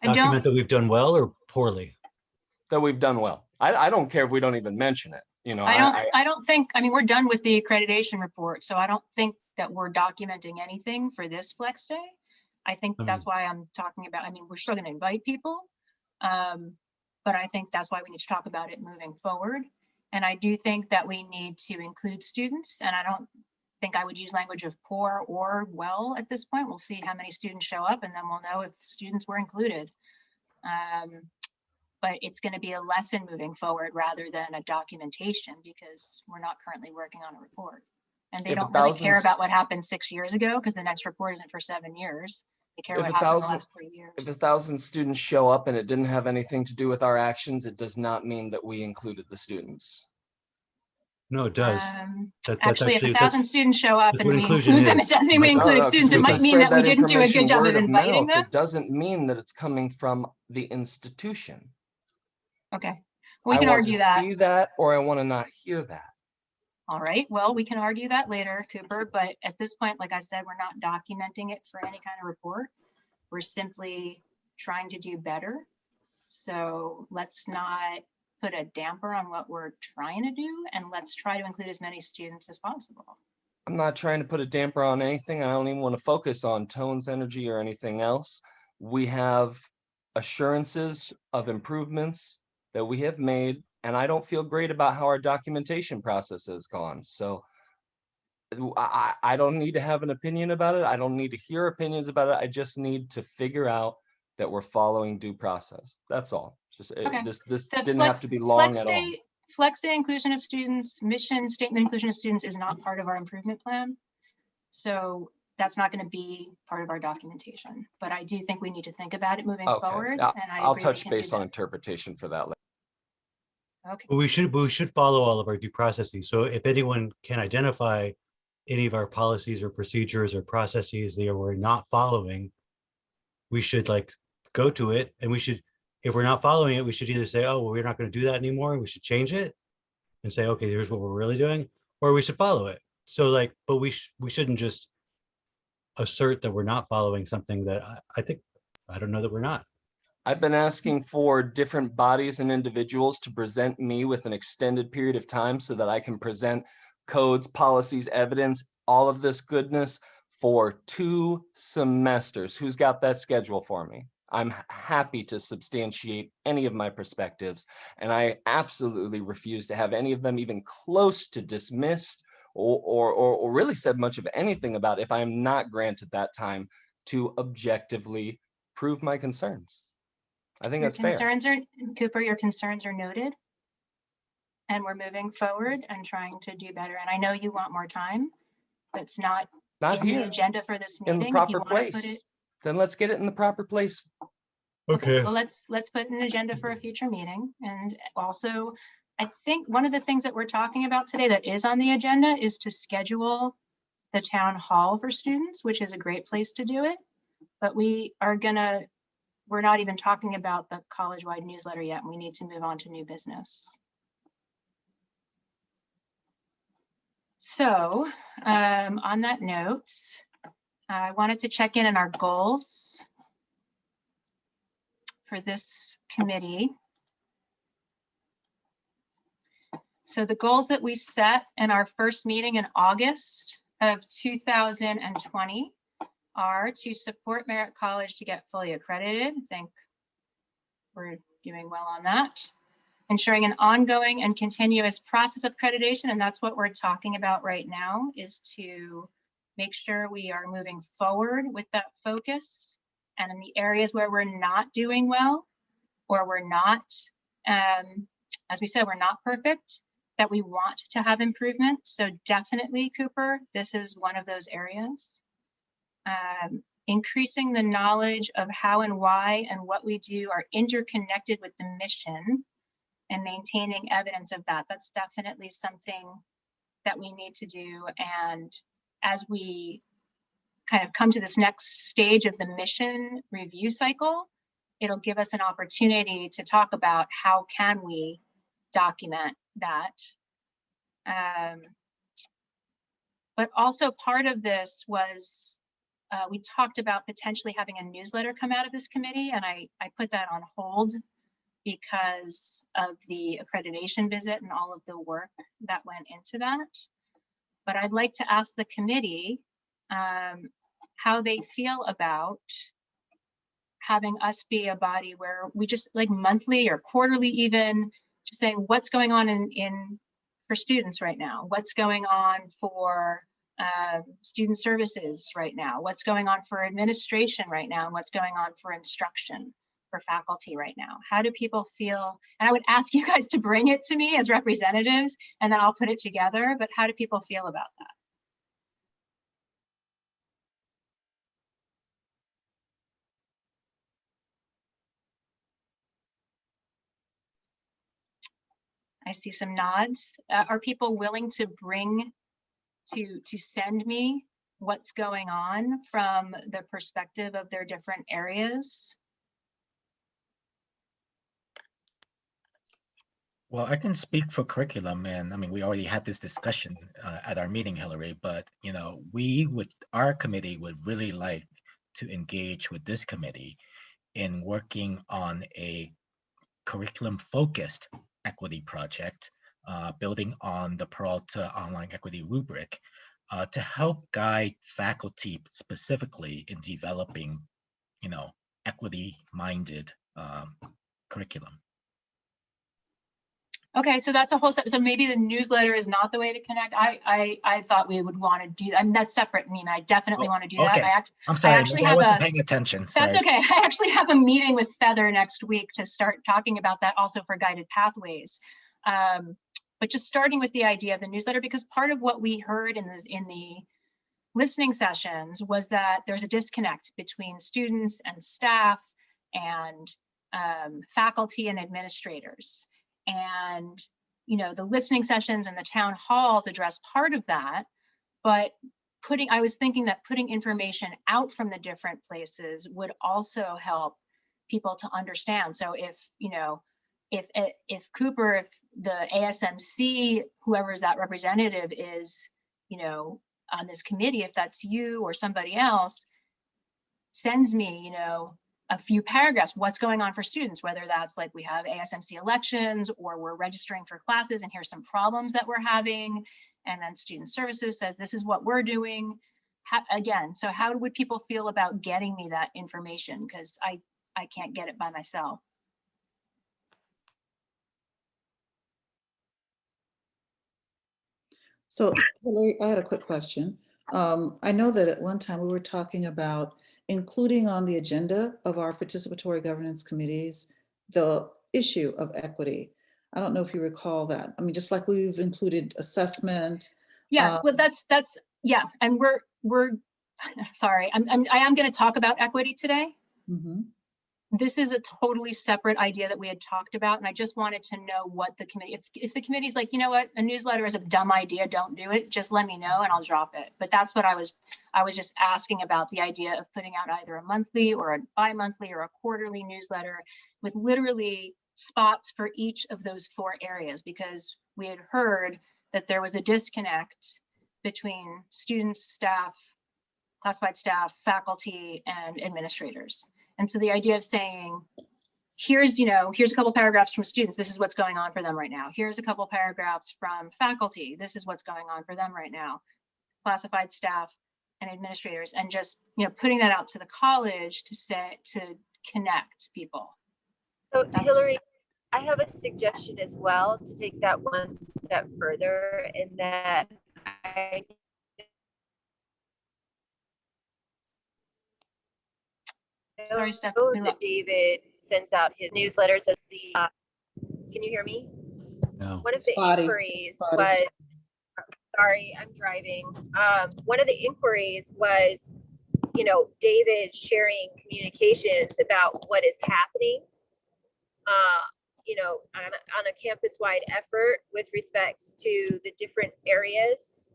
Document that we've done well or poorly? That we've done well. I don't care if we don't even mention it. You know, I don't think, I mean, we're done with the accreditation report, so I don't think that we're documenting anything for this flex day. I think that's why I'm talking about, I mean, we're still going to invite people, but I think that's why we need to talk about it moving forward. And I do think that we need to include students, and I don't think I would use language of poor or well at this point. We'll see how many students show up and then we'll know if students were included. But it's going to be a lesson moving forward rather than a documentation because we're not currently working on a report. And they If don't really care 1,000 about what happened 6 years ago because the next report isn't for 7 years. They care If what a happened in the thousand- last 3 years. If 1,000 students show up and it didn't have anything to do with our actions, it does not mean that we included the students. No, it does. That's Actually, if actually- 1,000 students show up that's and what we inclusion include them, it is. doesn't mean we No, included No, 'cause students. It we might can mean spread that we didn't do a good information job of word inviting mouth. them. It doesn't mean that it's coming from the institution. Okay, we I can want argue to that. see that, or I want to not hear that. All right, well, we can argue that later, Cooper, but at this point, like I said, we're not documenting it for any kind of report. We're simply trying to do better. So let's not put a damper on what we're trying to do, and let's try to include as many students as possible. I'm not trying to put a damper on anything. I don't even want to focus on tones, energy, or anything else. We have assurances of improvements that we have made, and I don't feel great about how our documentation process has gone. So I don't need to have an opinion about it. I don't need to hear opinions about it. I just need to figure out that we're following due process. That's all. Just Okay. this The didn't have to be long at all. Flex day inclusion of students, mission statement inclusion of students is not part of our improvement plan. So that's not going to be part of our documentation, but I do think we need to think about it moving forward. And I'll agree we touch can do base on that. interpretation for that later. Okay. But we should follow all of our due processes. So if anyone can identify any of our policies or procedures or processes that we're not following, we should like go to it, and we should, if we're not following it, we should either say, oh, well, we're not going to do that anymore. We should change it and say, okay, here's what we're really doing, or we should follow it. So like, but we shouldn't just assert that we're not following something that I don't know that we're not. I've been asking for different bodies and individuals to present me with an extended period of time so that I can present codes, policies, evidence, all of this goodness for 2 semesters. Who's got that schedule for me? I'm happy to substantiate any of my perspectives, and I absolutely refuse to have any of them even close to dismissed or really said much of anything about if I am not granted that time to objectively prove my concerns. I think that's fair. Cooper, your concerns are noted. And we're moving forward and trying to do better. And I know you want more time. That's not in the here agenda for this meeting. in the If you proper wanna put it- place. Then let's get it in the proper place. Okay. Well, let's put an agenda for a future meeting. And also, I think one of the things that we're talking about today that is on the agenda is to schedule the town hall for students, which is a great place to do it. But we're not even talking about the college-wide newsletter yet, and we need to move on to new business. So on that note, I wanted to check in on our goals for this committee. So the goals that we set in our first meeting in August of 2020 are to support Merritt College to get fully accredited. I think we're doing well on that. Ensuring an ongoing and continuous process of accreditation, and that's what we're talking about right now, is to make sure we are moving forward with that focus. And in the areas where we're not doing well, or we're not, as we said, we're not perfect, that we want to have improvement. So definitely, Cooper, this is one of those areas. Increasing the knowledge of how and why and what we do are interconnected with the mission, and maintaining evidence of that. That's definitely something that we need to do. And as we kind of come to this next stage of the mission review cycle, it'll give us an opportunity to talk about how can we document that. But also part of this was, we talked about potentially having a newsletter come out of this committee, and I put that on hold because of the accreditation visit and all of the work that went into that. But I'd like to ask the committee how they feel about having us be a body where we just like monthly or quarterly even, just saying what's going on for students right now, what's going on for student services right now, what's going on for administration right now, and what's going on for instruction for faculty right now. How do people feel? And I would ask you guys to bring it to me as representatives, and then I'll put it together, but how do people feel about that? I see some nods. Are people willing to bring, to send me what's going on from the perspective of their different areas? Well, I can speak for curriculum, and I mean, we already had this discussion at our meeting, Hillary, but you know, our committee would really like to engage with this committee in working on a curriculum-focused equity project, building on the Peralta online equity rubric, to help guide faculty specifically in developing, you know, equity-minded curriculum. Okay, so that's a whole step. So maybe the newsletter is not the way to connect. I thought we would want to do. I mean, that's separate, Nina. I definitely want to do that. Okay. I'm sorry, actually I have wasn't a- paying attention. That's Sorry. okay. I actually have a meeting with Feather next week to start talking about that, also for guided pathways. But just starting with the idea of the newsletter, because part of what we heard in the listening sessions was that there's a disconnect between students and staff and faculty and administrators. And, you know, the listening sessions and the town halls address part of that, but I was thinking that putting information out from the different places would also help people to understand. So if, you know, if Cooper, if the ASMC, whoever is that representative is, you know, on this committee, if that's you or somebody else, sends me, you know, a few paragraphs, what's going on for students, whether that's like we have ASMC elections or we're registering for classes and here's some problems that we're having. And then student services says, this is what we're doing. Again, so how would people feel about getting me that information? Because I can't get it by myself. So Hillary, I had a quick question. I know that at one time we were talking about including on the agenda of our participatory governance committees, the issue of equity. I don't know if you recall that. I mean, just like we've included assessment. Yeah, well, that's yeah, and we're sorry, I am going to talk about equity today. Mhm. This is a totally separate idea that we had talked about, and I just wanted to know what the committee, if the committee's like, you know what, a newsletter is a dumb idea, don't do it, just let me know and I'll drop it. But that's what I was just asking about, the idea of putting out either a monthly or a bi-monthly or a quarterly newsletter with literally spots for each of those 4 areas, because we had heard that there was a disconnect between students, staff, classified staff, faculty, and administrators. And so the idea of saying, here's a couple paragraphs from students, this is what's going on for them right now. Here's a couple paragraphs from faculty, this is what's going on for them right now. Classified staff and administrators, and just, you know, putting that out to the college to connect people. So Hillary, I have a suggestion as well to take that one step further, in that I Sorry, Steph. know that David sends out his newsletters as the, can you hear me? No. One of the Spotty. inquiries Spotty. was, sorry, I'm driving. One of the inquiries was, you know, David sharing communications about what is happening, you know, on a campus-wide effort with respects to the different areas.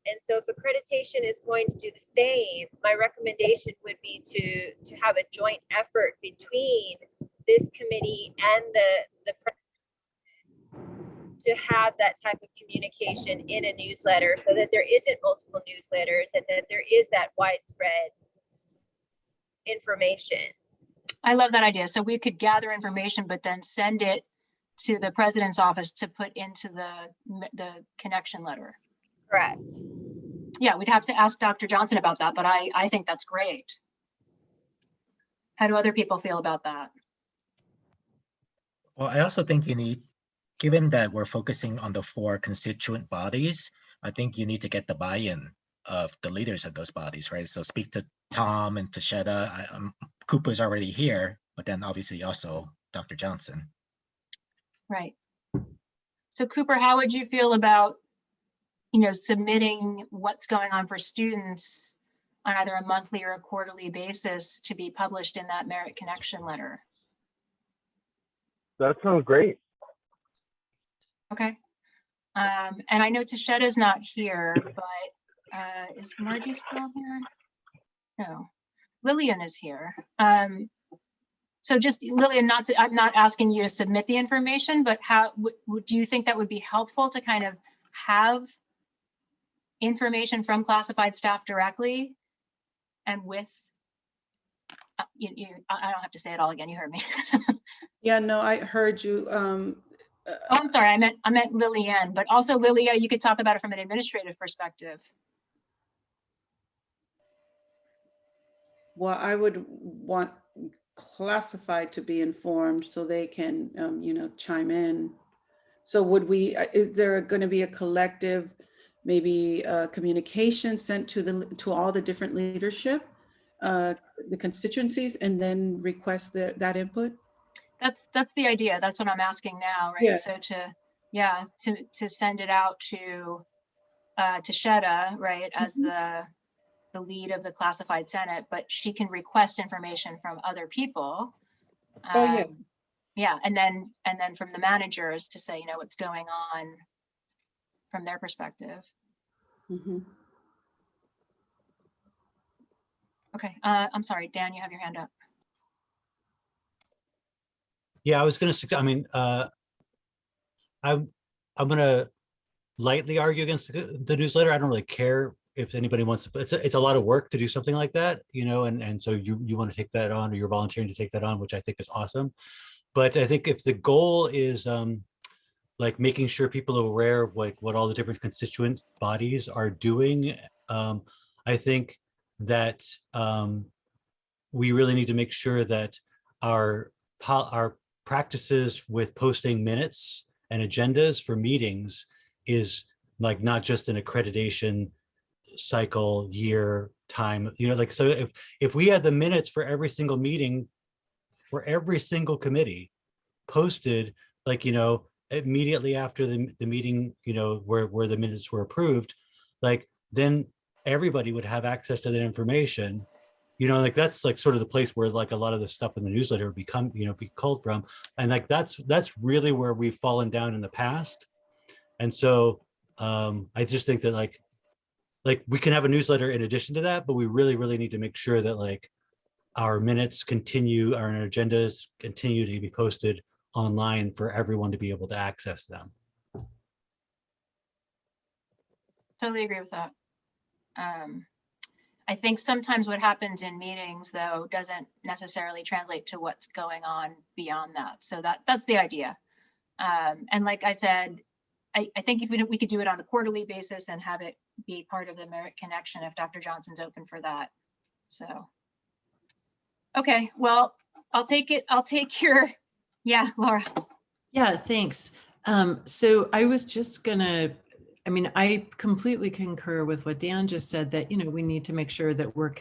And so if accreditation is going to do the same, my recommendation would be to have a joint effort between this committee and the to have that type of communication in a newsletter, so that there isn't multiple newsletters and that there is that widespread information. I love that idea. So we could gather information, but then send it to the president's office to put into the connection letter. Correct. Yeah, we'd have to ask Dr. Johnson about that, but I think that's great. How do other people feel about that? Well, I also think you need, given that we're focusing on the 4 constituent bodies, I think you need to get the buy-in of the leaders of those bodies, right? So speak to Tom and to Shetta. Cooper's already here, but then obviously also Dr. Johnson. Right. So Cooper, how would you feel about, submitting what's going on for students on either a monthly or a quarterly basis to be published in that Merritt Connection letter? That sounds great. Okay. And I know Tashetta's not here, but is Margie still here? No, Lillian is here. So just Lillian, I'm not asking you to submit the information, but how do you think that would be helpful to kind of have information from classified staff directly and with, I don't have to say it all again, you heard me. Yeah, no, I heard you. Oh, I'm sorry, I meant Lillian, but also Lilia, you could talk about it from an administrative perspective. Well, I would want classified to be informed so they can, chime in. So would we, is there going to be a collective, maybe communication sent to all the different leadership, the constituencies, and then request that input? That's the idea. That's what I'm asking now, right? Yes. So to send it out to Shetta, right, as the lead of the classified senate, but she can request information from other people. Oh yeah. Yeah, and then from the managers to say, what's going on from their perspective. Mm-hmm. Okay, I'm sorry, Dan, you have your hand up. Yeah, I was going to. I mean, I'm going to lightly argue against the newsletter. I don't really care if anybody wants to. It's a lot of work to do something like that, and so you want to take that on, or you're volunteering to take that on, which I think is awesome. But I think if the goal is like making sure people are aware of what all the different constituent bodies are doing, I think that we really need to make sure that our practices with posting minutes and agendas for meetings is like not just an accreditation cycle year time, so if we had the minutes for every single meeting for every single committee posted, immediately after the meeting, where the minutes were approved, then everybody would have access to that information. That's sort of the place where a lot of the stuff in the newsletter would be culled from. And that's really where we've fallen down in the past. And so I just think that we can have a newsletter in addition to that, but we really, really need to make sure that our minutes continue, our agendas continue to be posted online for everyone to be able to access them. Totally agree with that. I think sometimes what happens in meetings, though, doesn't necessarily translate to what's going on beyond that. So that's the idea. And like I said, I think if we could do it on a quarterly basis and have it be part of the Merritt Connection, if Dr. Johnson's open for that. So, okay, well, I'll take your, yeah, Laura. Yeah, thanks. So I was just gonna, I completely concur with what Dan just said, that, we need to make sure that we're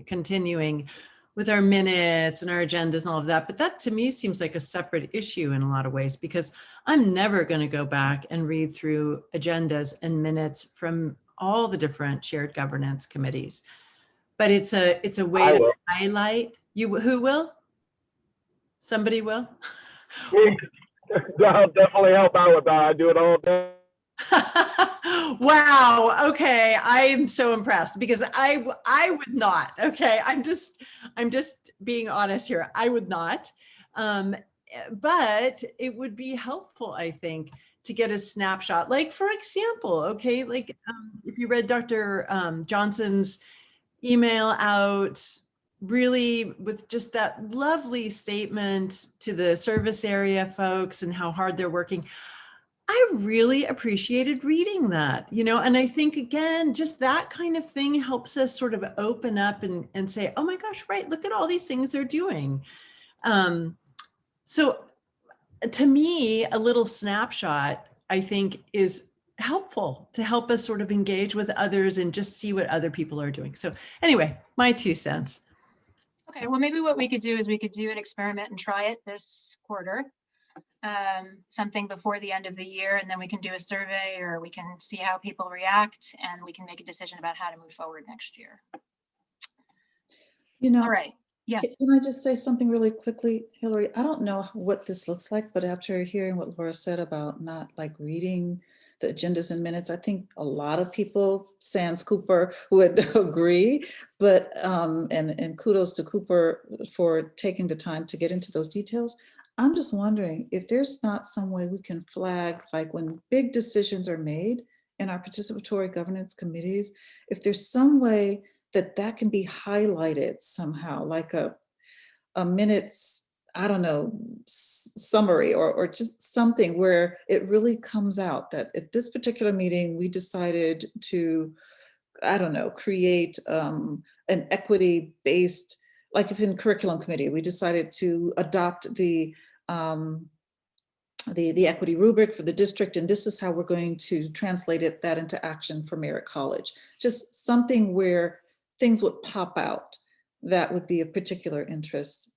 continuing with our minutes and our agendas and all of that. But that to me seems like a separate issue in a lot of ways, because I'm never going to go back and read through agendas and minutes from all the different shared governance committees. But it's a way to highlight. Who will? Somebody will? I'll definitely help out with that. I do it all day. Wow. Okay. I am so impressed, because I would not. Okay. I'm just being honest here. I would not. But it would be helpful, I think, to get a snapshot. For example, okay, if you read Dr. Johnson's email out, really with just that lovely statement to the service area folks and how hard they're working. I really appreciated reading that, and I think, again, just that kind of thing helps us sort of open up and say, oh my gosh, right, look at all these things they're doing. So to me, a little snapshot, I think, is helpful to help us sort of engage with others and just see what other people are doing. So anyway, my 2 cents. Okay, well, maybe what we could do is we could do an experiment and try it this quarter. Something before the end of the year, and then we can do a survey, or we can see how people react, and we can make a decision about how to move forward next year. You know, All right, yes. can I just say something really quickly, Hillary? I don't know what this looks like, but after hearing what Laura said about not like reading the agendas and minutes, I think a lot of people, sans Cooper, would agree. But and kudos to Cooper for taking the time to get into those details. I'm just wondering if there's not some way we can flag, like when big decisions are made in our participatory governance committees, if there's some way that that can be highlighted somehow, like a minutes, I don't know, summary or just something where it really comes out that at this particular meeting, we decided to, I don't know, create an equity-based, like if in curriculum committee, we decided to adopt the equity rubric for the district, and this is how we're going to translate that into action for Merritt College. Just something where things would pop out that would be of particular interest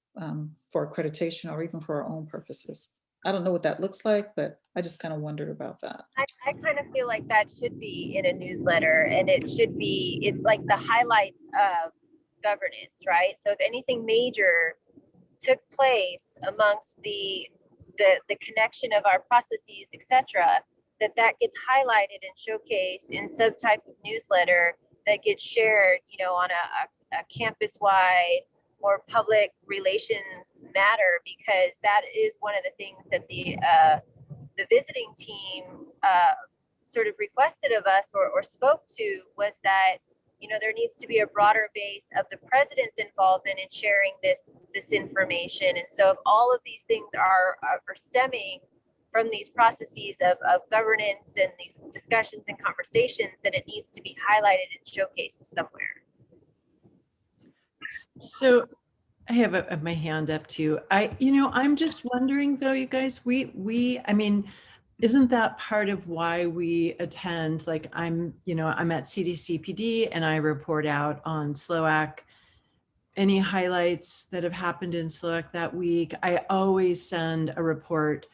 for accreditation or even for our own purposes. I don't know what that looks like, but I just kind of wondered about that. I kind of feel like that should be in a newsletter, and it should be, it's like the highlights of governance, right? So if anything major took place amongst the connection of our processes, etc., that gets highlighted and showcased in some type of newsletter that gets shared, you know, on a campus-wide or public relations matter, because that is one of the things that the visiting team sort of requested of us or spoke to, was that, you know, there needs to be a broader base of the president's involvement in sharing this information. And so if all of these things are stemming from these processes of governance and these discussions and conversations, then it needs to be highlighted and showcased somewhere. So I have my hand up too. I'm just wondering though, you guys, I mean, isn't that part of why we attend? Like I'm at CDCPD and I report out on SLOAC, any highlights that have happened in SLOAC that week. I always send a report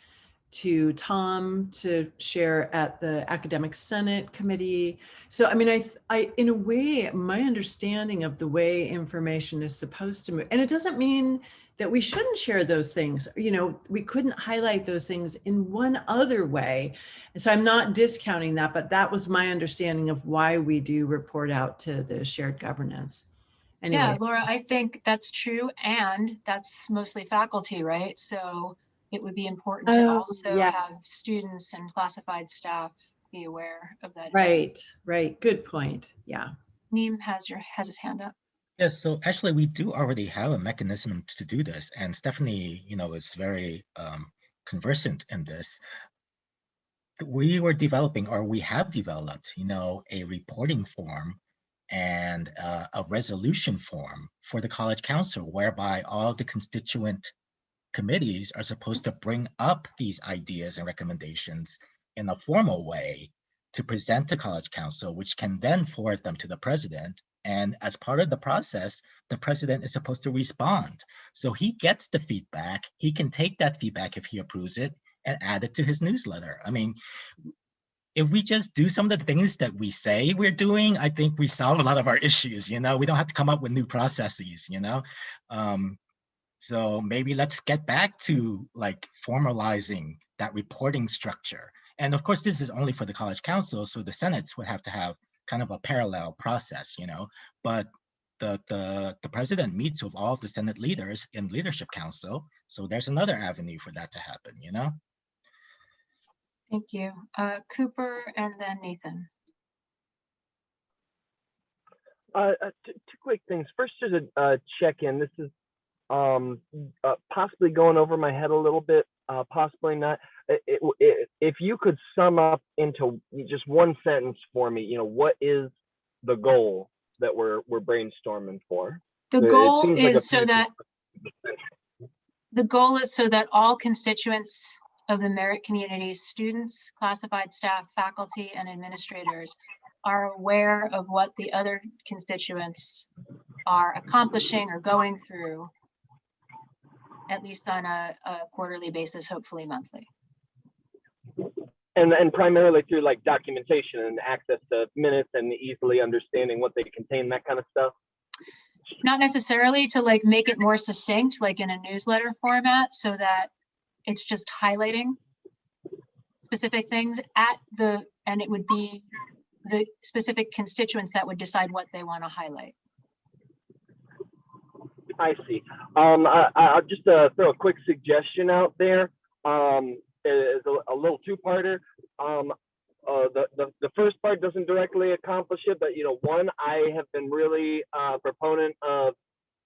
to Tom to share at the Academic Senate Committee. So, I mean, I in a way, my understanding of the way information is supposed to move, and it doesn't mean that we shouldn't share those things. You know, we couldn't highlight those things in one other way. And so I'm not discounting that, but that was my understanding of why we do report out to the shared governance. Anyway. Yeah, Laura, I think that's true. And that's mostly faculty, right? So it would be important to also have students and classified staff be aware of that. Right. Good point. Yeah. Neem has his hand up. Yes, so actually we do already have a mechanism to do this, and Stephanie, is very conversant in this. We were developing, or we have developed, a reporting form and a resolution form for the College Council, whereby all the constituent committees are supposed to bring up these ideas and recommendations in a formal way to present to College Council, which can then forward them to the president. And as part of the process, the president is supposed to respond. So he gets the feedback. He can take that feedback if he approves it and add it to his newsletter. I mean, if we just do some of the things that we say we're doing, I think we solve a lot of our issues. We don't have to come up with new processes, So maybe let's get back to like formalizing that reporting structure. And of course, this is only for the College Council, so the Senates would have to have kind of a parallel process, but the president meets with all of the Senate leaders in Leadership Council. So there's another avenue for that to happen, Thank you. Cooper and then Nathan. Two quick things. First, just a check-in. This is possibly going over my head a little bit, possibly not. If you could sum up into just one sentence for me, what is the goal that we're brainstorming for? The goal is so that all constituents of the Merritt community, students, classified staff, faculty, and administrators are aware of what the other constituents are accomplishing or going through, at least on a quarterly basis, hopefully monthly. And primarily through like documentation and access to minutes and easily understanding what they contain, that kind of stuff. Not necessarily to like make it more succinct, like in a newsletter format, so that it's just highlighting specific things and it would be the specific constituents that would decide what they want to highlight. I see. I'll just throw a quick suggestion out there. Is a little two-parter. The first part doesn't directly accomplish it, but one, I have been really a proponent of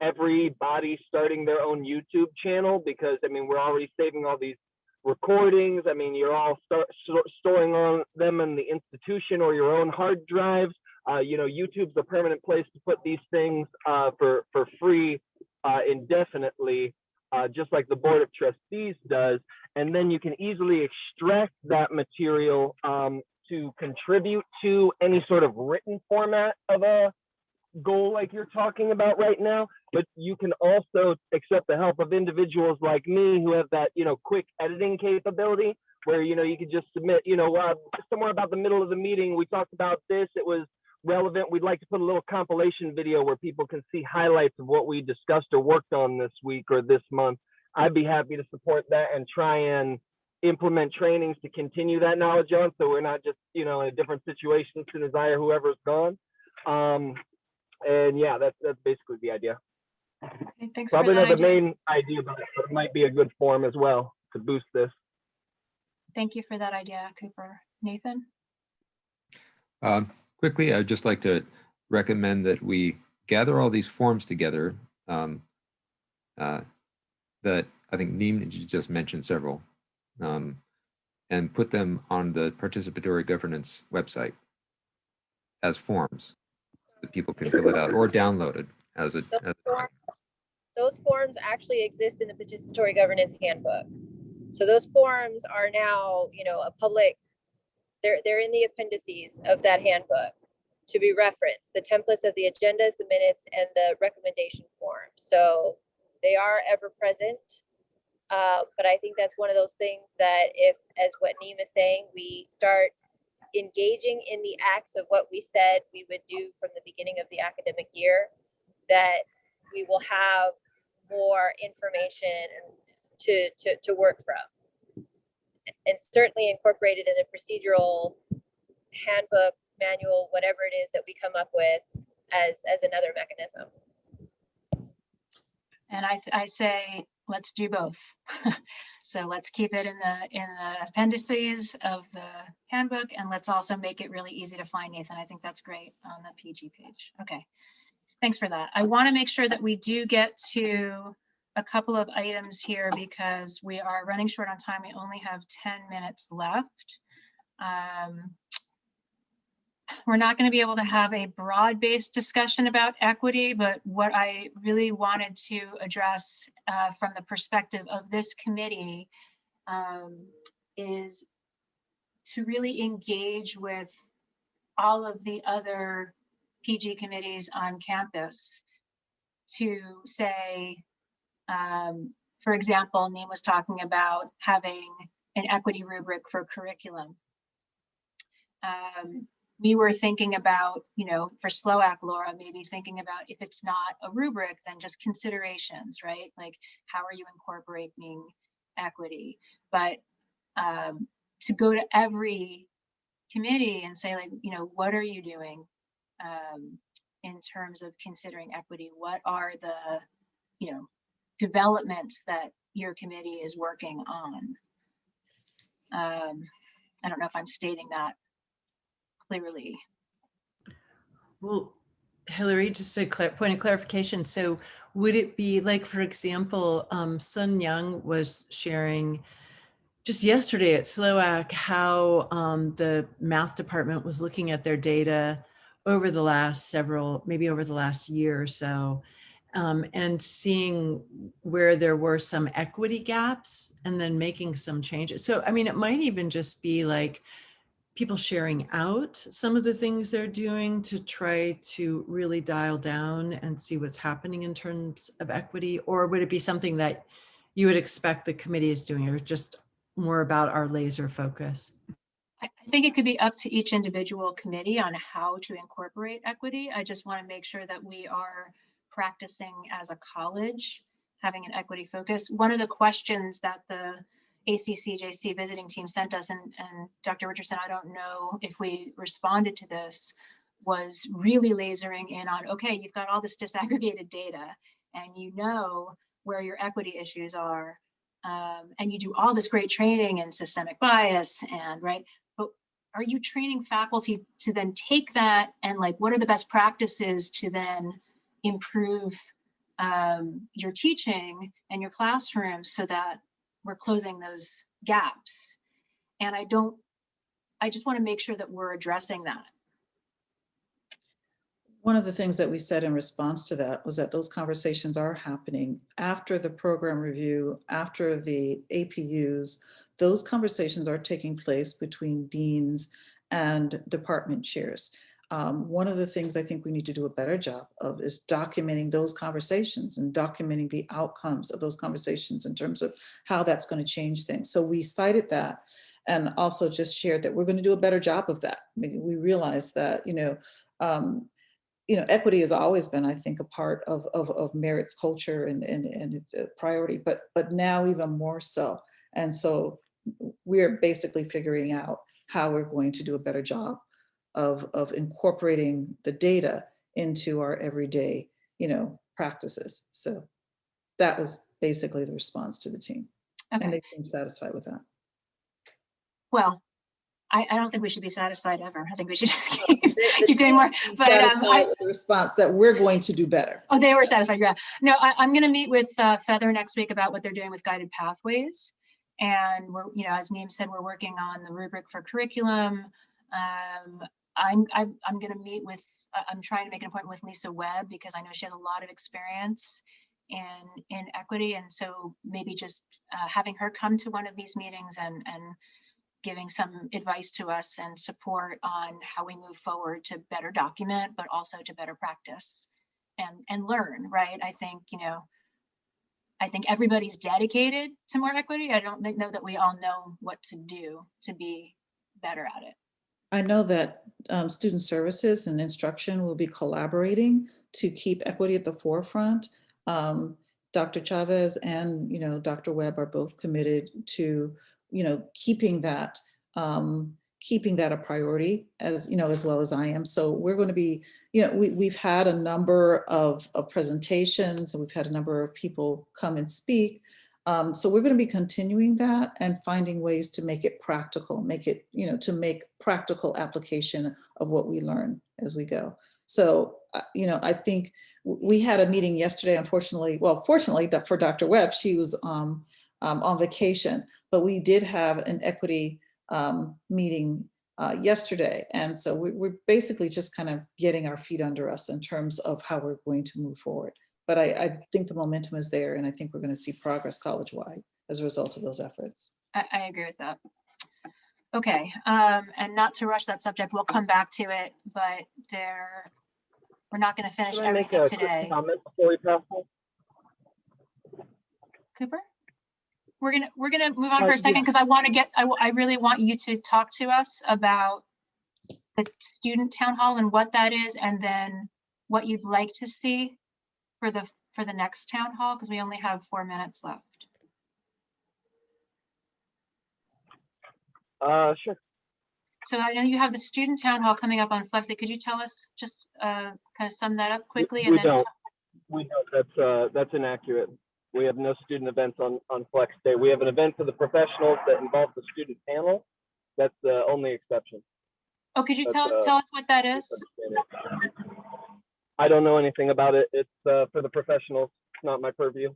everybody starting their own YouTube channel, because I mean we're already saving all these recordings. I mean you're all storing on them in the institution or your own hard drives. YouTube's a permanent place to put these things for free indefinitely, just like the Board of Trustees does. And then you can easily extract that material to contribute to any sort of written format of a goal like you're talking about right now. But you can also accept the help of individuals like me who have that, quick editing capability, where, you could just submit, somewhere about the middle of the meeting, we talked about this, it was relevant. We'd like to put a little compilation video where people can see highlights of what we discussed or worked on this week or this month. I'd be happy to support that and try and implement trainings to continue that knowledge on, so we're not just, in a different situation as soon as I or whoever's gone. And yeah, that's basically the idea. Okay, thanks. Probably for that not the idea. main idea, but it might be a good form as well to boost this. Thank you for that idea, Cooper. Nathan? Quickly, I'd just like to recommend that we gather all these forms together that I think Neem just mentioned several, and put them on the participatory governance website as forms so that people can fill it out or download it as a. Those forms actually exist in the participatory governance handbook. So those forms are now, a public, they're in the appendices of that handbook to be referenced, the templates of the agendas, the minutes, and the recommendation forms. So they are ever present. But I think that's one of those things that if, as what Neem is saying, we start engaging in the acts of what we said we would do from the beginning of the academic year, that we will have more information to work from. And certainly incorporated in the procedural handbook, manual, whatever it is that we come up with as another mechanism. And I say, let's do both. So let's keep it in the appendices of the handbook, and let's also make it really easy to find, Nathan. I think that's great on the PG page. Okay, thanks for that. I want to make sure that we do get to a couple of items here because we are running short on time. We only have 10 minutes left. We're not going to be able to have a broad-based discussion about equity, but what I really wanted to address from the perspective of this committee is to really engage with all of the other PG committees on campus to say, for example, Neem was talking about having an equity rubric for curriculum. We were thinking about, for SLOAC, Laura, maybe thinking about if it's not a rubric, then just considerations, right? Like, how are you incorporating equity? But to go to every committee and say, like, what are you doing in terms of considering equity? What are the, developments that your committee is working on? I don't know if I'm stating that clearly. Well, Hillary, just a point of clarification. So would it be like, for example, Sun Young was sharing just yesterday at SLOAC how the math department was looking at their data over the last maybe over the last year or so, and seeing where there were some equity gaps and then making some changes. So, I mean, it might even just be like people sharing out some of the things they're doing to try to really dial down and see what's happening in terms of equity, or would it be something that you would expect the committee is doing, or just more about our laser focus? I think it could be up to each individual committee on how to incorporate equity. I just want to make sure that we are practicing as a college, having an equity focus. One of the questions that the ACCJC visiting team sent us, and Dr. Richardson, I don't know if we responded to this, was really lasering in on, okay, you've got all this disaggregated data and you know where your equity issues are, and you do all this great training in systemic bias and right, but are you training faculty to then take that and like, what are the best practices to then improve your teaching and your classroom so that we're closing those gaps? And I just want to make sure that we're addressing that. One of the things that we said in response to that was that those conversations are happening after the program review, after the APUs. Those conversations are taking place between deans and department chairs. One of the things I think we need to do a better job of is documenting those conversations and documenting the outcomes of those conversations in terms of how that's going to change things. So we cited that and also just shared that we're going to do a better job of that. I mean, we realize that, equity has always been, I think, a part of Merritt's culture and it's a priority, but now even more so. And so we're basically figuring out how we're going to do a better job of incorporating the data into our everyday, practices. So that was basically the response to the team. Okay. And they seem satisfied with that. Well, I don't think we should be satisfied ever. I think we should just keep doing more. But with the response that we're going to do better. Oh, they were satisfied. Yeah. No, I'm going to meet with Feather next week about what they're doing with guided pathways. And we're, as Neem said, we're working on the rubric for curriculum. I'm going to meet with, I'm trying to make an appointment with Lisa Webb because I know she has a lot of experience in equity. And so maybe just having her come to one of these meetings and giving some advice to us and support on how we move forward to better document, but also to better practice and learn, right? I think everybody's dedicated to more equity. I don't know that we all know what to do to be better at it. I know that student services and instruction will be collaborating to keep equity at the forefront. Dr. Chavez and Dr. Webb are both committed to keeping that a priority as well as I am. So we're going to be, we've had a number of presentations and we've had a number of people come and speak. So we're going to be continuing that and finding ways to make it practical, to make practical application of what we learn as we go. So, I think we had a meeting yesterday, fortunately for Dr. Webb, she was on vacation, but we did have an equity meeting yesterday. And so we're basically just kind of getting our feet under us in terms of how we're going to move forward. But I think the momentum is there, and I think we're going to see progress college-wide as a result of those efforts. I agree with that. Okay, and not to rush that subject, we'll come back to it, but we're not going to finish everything today. Comment before we pass on? Cooper? We're gonna move on for a second because I really want you to talk to us about the student town hall and what that is, and then what you'd like to see for the next town hall, because we only have 4 minutes left. Sure. So I know you have the student town hall coming up on Flex Day. Could you tell us, just kind of sum that up quickly? We don't. That's inaccurate. We have no student events on Flex Day. We have an event for the professionals that involves the student panel. That's the only exception. Oh, could you tell us what that is? I don't know anything about it. It's for the professionals. It's not my purview.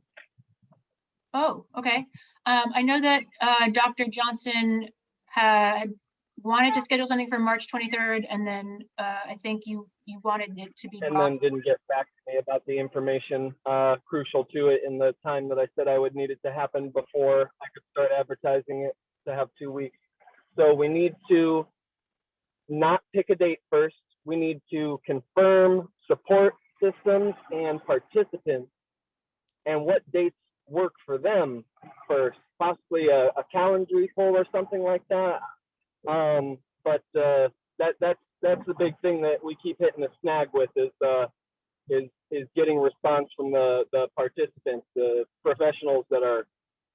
Oh, okay. I know that Dr. Johnson had wanted to schedule something for March 23rd, and then I think you wanted it to be And brought. then didn't get back to me about the information crucial to it in the time that I said I would need it to happen before I could start advertising it to have 2 weeks. So we need to not pick a date first. We need to confirm support systems and participants and what dates work for them first, possibly a calendar poll or something like that. But that's the big thing that we keep hitting a snag with is getting response from the participants, the professionals that are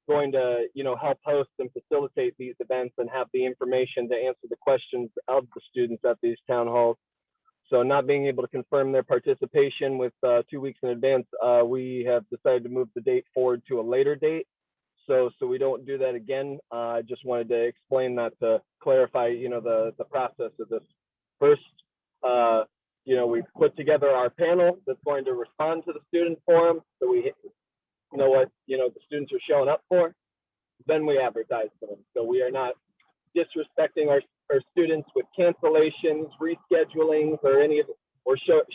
going to help host and facilitate these events and have the information to answer the questions of the students at these town halls. So not being able to confirm their participation with 2 weeks in advance, we have decided to move the date forward to a later date. So we don't do that again. I just wanted to explain that to clarify, the process of this. First, we put together our panel that's going to respond to the student forum, so we know what the students are showing up for. Then we advertise for them. So we are not disrespecting our students with cancellations, reschedulings, or any of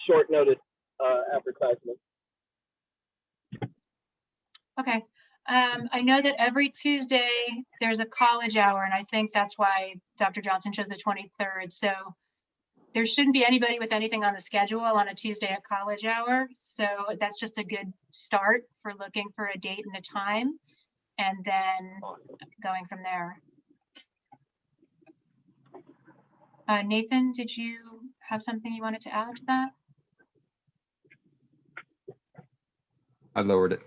short notice advertisements. Okay. I know that every Tuesday there's a college hour, and I think that's why Dr. Johnson chose the 23rd. So there shouldn't be anybody with anything on the schedule on a Tuesday at college hour. So that's just a good start for looking for a date and a time, and then going from there. Nathan, did you have something you wanted to add to that? I lowered it.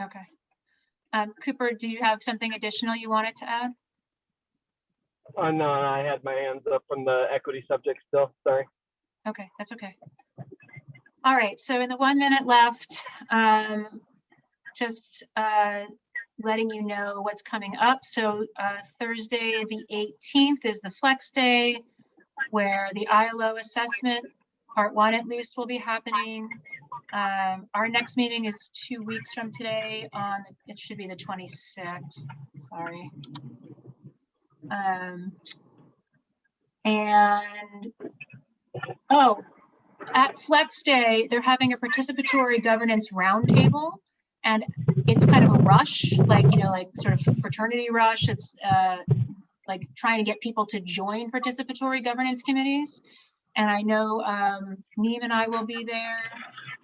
Okay. Cooper, do you have something additional you wanted to add? No, I had my hands up from the equity subject still, sorry. Okay, that's okay. All right, so in the 1 minute left, just letting you know what's coming up. So Thursday, the 18th is the flex day, where the ILO assessment, part 1 at least, will be happening. Our next meeting is 2 weeks from today it should be the 26th, sorry. At Flex Day, they're having a participatory governance roundtable, and it's kind of a rush, like sort of fraternity rush. It's like trying to get people to join participatory governance committees. And I know Neem and I will be there.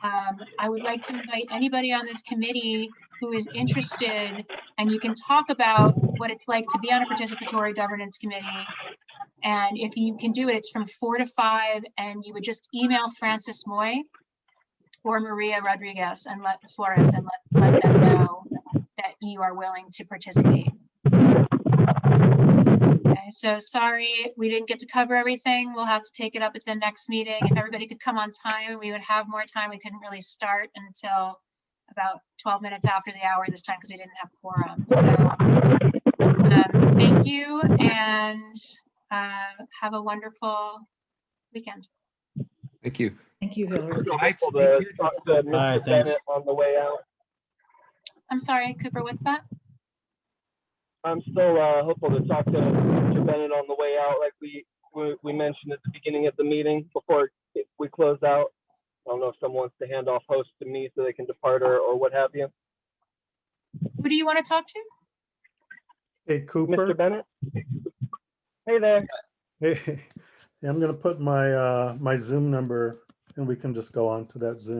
I would like to invite anybody on this committee who is interested, and you can talk about what it's like to be on a participatory governance committee. And if you can do it, it's from 4 to 5, and you would just email Francis Moy or Maria Rodriguez and let them know that you are willing to participate. Okay, so sorry, we didn't get to cover everything. We'll have to take it up at the next meeting. If everybody could come on time, we would have more time. We couldn't really start until about 12 minutes after the hour this time because we didn't have quorum. So thank you, and have a wonderful weekend. Thank you. Thank you, Hillary. Hopeful to talk to Mr. Bennett on the way out. I'm sorry, Cooper, what's that? I'm still hopeful to talk to Mr. Bennett on the way out, like we mentioned at the beginning of the meeting before we close out. I don't know if someone wants to hand off host to me so they can depart or what have you. Who do you want to talk to? Hey, Cooper. Mr. Bennett. Hey there. Hey, I'm going to put my my Zoom number, and we can just go on to that Zoom.